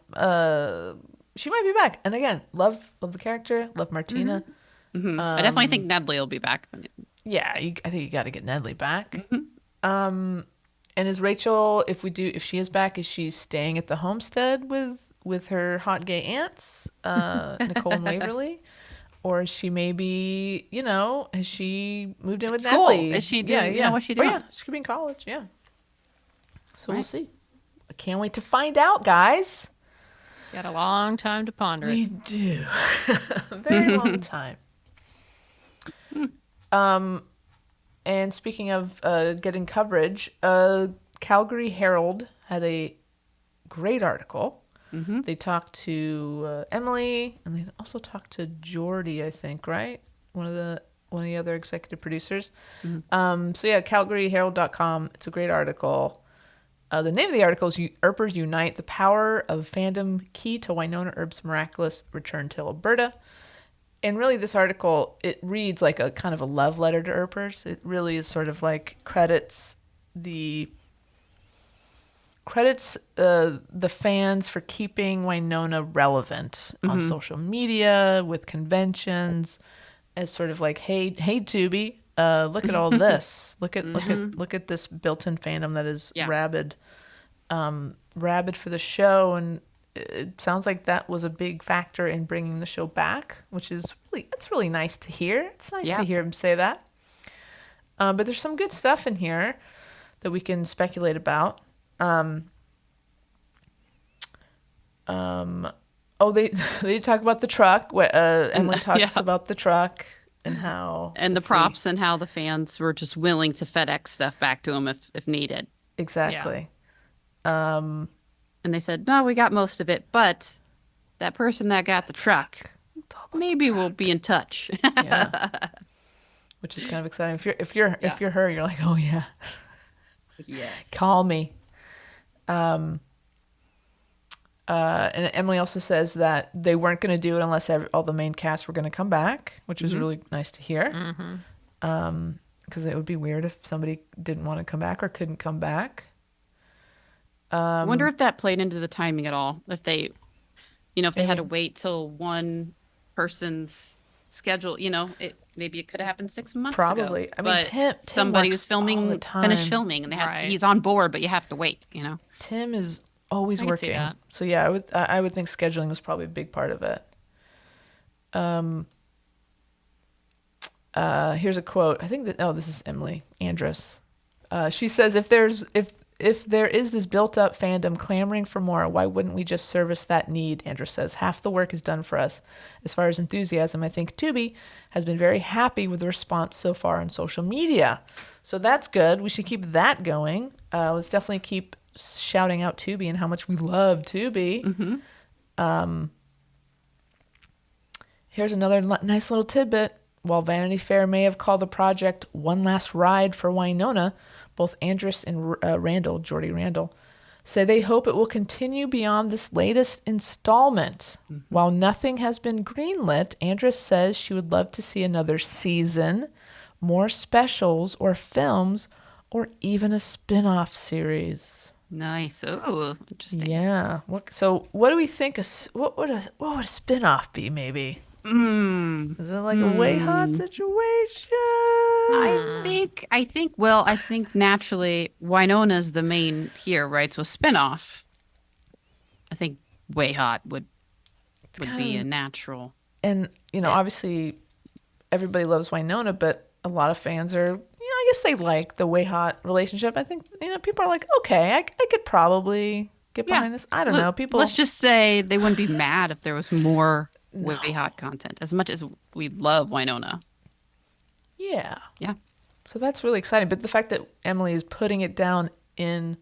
she might be back. And again, love the character, love Martina. I definitely think Nedley will be back. Yeah, I think you got to get Nedley back. And is Rachel, if she is back, is she staying at the homestead with her hot gay aunts, Nicole and Waverly? Or is she maybe, has she moved in with School. Nedley? Is she doing, what's she doing? Oh, yeah, she could be in college, yeah. So we'll see. I can't wait to find out, guys. Got a long time to ponder We it. do. A very long time. And speaking of getting coverage, Calgary Herald had a great article. They talked to Emily, and they also talked to Jordy, I think, right? One of the other executive producers. So yeah, CalgaryHerald.com. It's a great article. The name of the article is "Earpers Unite: The Power of Fandom Key to Wynonna Earp's Miraculous Return to Alberta." And really, this article, it reads like a kind of a love letter to Earpers. It really is sort of like credits the fans for keeping Wynonna relevant on social media, with conventions, as sort of like, hey Tubi, look at all this. Look at this built-in fandom that is rabid for the show. And it sounds like that was a big factor in bringing the show back, which is really nice to hear. It's nice to hear him say that. But there's some good stuff in here that we can speculate about. They talk about the truck. Emily talks about the truck and how and the props and how the fans were just willing to FedEx stuff back to them if needed. Exactly. And they said, no, we got most of it, but that person that got the truck, maybe we'll be in touch. Yeah. Which is kind of exciting. If you're her, you're like, oh yeah. Yes. Call me. And Emily also says that they weren't going to do it unless all the main cast were going to come back, which was really nice to hear. Because it would be weird if somebody didn't want to come back or couldn't come back. I wonder if that played into the timing at all. If they, if they had to wait till one person's schedule, maybe it could have happened 6 months ago. Probably. I mean, Tim somebody works was all the time. finished filming, and he's on board, but you have to wait. Tim is always I can see working. that. So yeah, I would think scheduling was probably a big part of it. Here's a quote. I think this is Emily Andrus. She says, if there is this built-up fandom clamoring for more, why wouldn't we just service that need? Andrus says, half the work is done for us. As far as enthusiasm, I think Tubi has been very happy with the response so far on social media. So that's good. We should keep that going. Let's definitely keep shouting out Tubi and how much we love Tubi. Here's another nice little tidbit. While Vanity Fair may have called the project one last ride for Wynonna, both Andrus and Jordy Randall, say they hope it will continue beyond this latest installment. While nothing has been greenlit, Andrus says she would love to see another season, more specials or films, or even a spin-off series. Nice. Oh, interesting. Yeah. So what do we think? What would a spin-off be, maybe? Is it like a way hot situation? I think naturally Wynonna's the main here, right? So a spinoff, I think Way Hot would be a natural. And, obviously everybody loves Wynonna, but a lot of fans are, I guess they like the Way Hot relationship. I think, people are like, okay, I could probably get behind this. I don't know. Let's just say they wouldn't be mad if there was more Way Hot content, as much as we love Wynonna. Yeah. Yeah. So that's really exciting. But the fact that Emily is putting it down in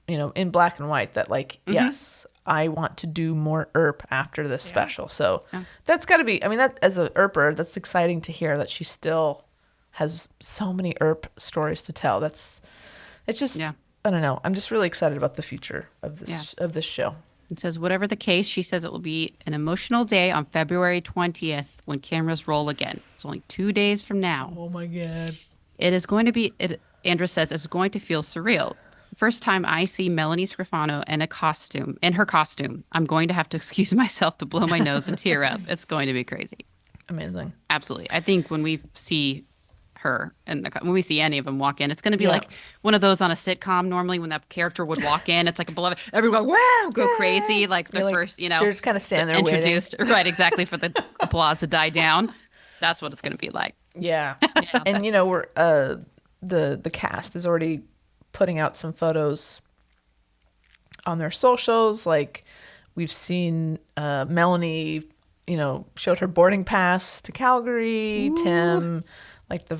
black and white, that yes, I want to do more Earp after this special. So that's got to be, that as a Earper, that's exciting to hear that she still has so many Earp stories to tell. It's just, I don't know. I'm just really excited about the future of this show. It says, whatever the case, she says it will be an emotional day on February 20th when cameras roll again. It's only 2 days from now. Oh, my God. It is going to be, Andrew says, it's going to feel surreal. First time I see Melanie Scrofano in her costume, I'm going to have to excuse myself to blow my nose and tear up. It's going to be crazy. Amazing. Absolutely. I think when we see her and when we see any of them walk in, it's going to be like one of those on a sitcom. Normally, when that character would walk in, it's like a beloved. Everyone, wow, go crazy. Like the first, they're just kind of standing there introduced, right? Exactly, for the applause to die down. That's what it's going to be like. Yeah. And we're the cast is already putting out some photos on their socials. Like we've seen Melanie, showed her boarding pass to Calgary. Ooh. Tim, like a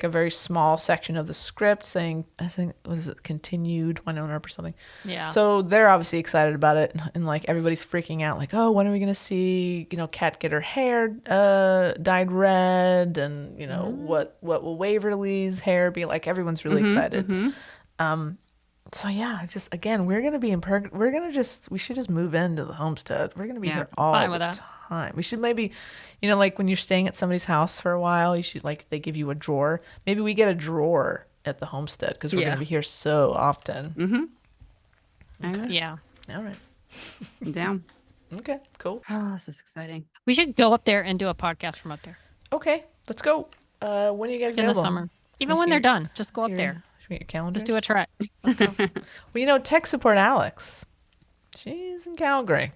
very small section of the script saying, I think, was it continued Winona or something? Yeah. So they're obviously excited about it, and like everybody's freaking out, like, oh, when are we gonna see Kat get her hair dyed red, and what will Waverly's hair be like? Everyone's really excited. Mm-hmm. So yeah, just again, we're gonna be in we should just move into the homestead. We're gonna be here all the time. We should maybe, like when you're staying at somebody's house for a while, you should, like, they give you a drawer. Maybe we get a drawer at the homestead because we're gonna be here so often. Mm-hmm. Okay. Yeah. All right. I'm down. Okay. Cool. Oh, this is exciting. We should go up there and do a podcast from up there. Okay. Let's go. When are you guys available? In the summer. Even when they're done, just go up there. Should we get your calendar? Just do a trek. Let's go. Well, tech support Alex. She's in Calgary.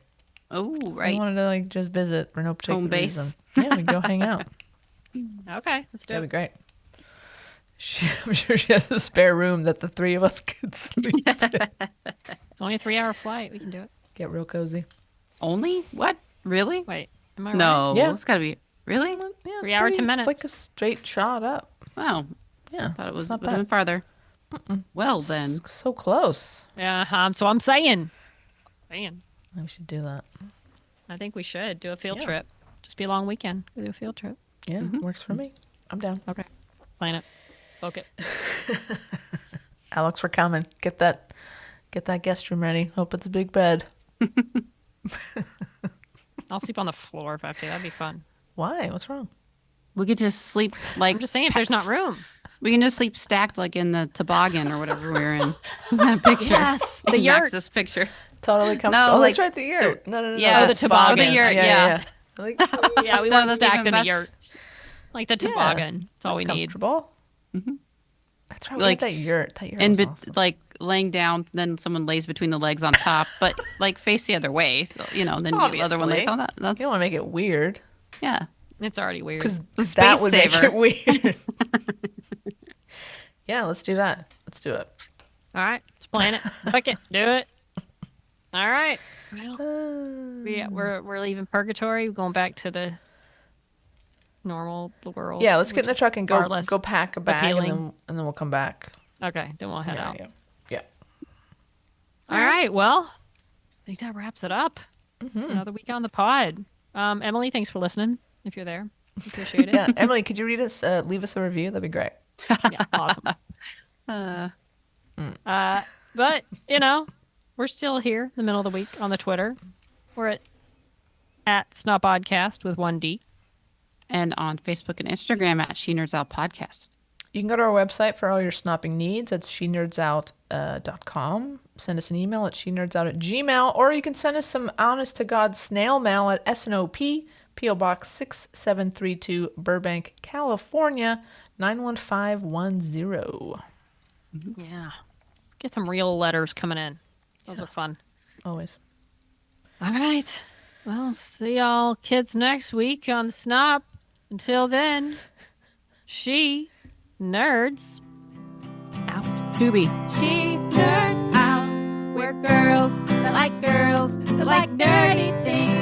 Oh, right. I wanted to just visit for no particular home base. reason. Yeah, we can go hang out. Okay, let's do That'd it. be great. I'm sure she has a spare room that the three of us could sleep in. It's only a 3-hour flight. We can do it. Get real cozy. Only? What? Really? Wait, am I right? No. Yeah. It's got to be. Really? Yeah, 3 hours, 10 minutes. It's like a straight shot up. Wow. Yeah. I thought it was not even bad. farther. Well, then. So close. Yeah, so I'm saying. We should do that. I think we should do a field trip. Just be a long weekend. Go do a field trip. Yeah, works for me. I'm down. Okay. Plan it. Book it. Alex, we're coming. Get that guest room ready. Hope it's a big bed. I'll sleep on the floor if I have to. That'd be fun. Why? What's wrong? We could just sleep like. I'm just saying if there's not room. We can just sleep stacked like in the toboggan or whatever we were in. That picture. Yes, the yurt. Max's picture. Totally comfortable. No, oh, like, that's right, the yurt. No. Yeah, the toboggan. The yurt, yeah. Like, Yeah, we No, weren't that's stacked even in the better. yurt. Like the toboggan. That's all we need. Comfortable. Mm-hmm. That's right. Like, That yurt. That yurt And was awesome. like laying down, then someone lays between the legs on top, but like face the other way. So, then the other one lays on that. That's, You don't want to make it weird. yeah. It's already weird. Because space that would saver. make it weird. Yeah, let's do that. Let's do it. All right, let's plan it. Book it. Do it. All right. Well, we're leaving Purgatory. We're going back to the normal world. Yeah, let's get in the truck and far go less pack a bag, appealing. and then we'll come back. Okay, then we'll head out. Yeah. All right. Well, I think that wraps it up. Another week on the pod. Emily, thanks for listening. If you're there, appreciate it. Yeah, Emily, could you leave us a review? That'd be great. Yeah, awesome. But we're still here in the middle of the week on the Twitter. We're at Snobpodcast with 1D. And on Facebook and Instagram at She Nerds Out Podcast. You can go to our website for all your snopping needs. It's shenerdsout.com. Send us an email at shenerdsout@gmail.com, or you can send us some honest-to-God snail mail at SNOP, P.O. Box 6732, Burbank, California, 91510. Yeah. Get some real letters coming in. Those are fun. Always. All right. Well, see y'all kids next week on the Snob. Until then, she nerds out. Tubi. She nerds out. We're girls that like nerdy things.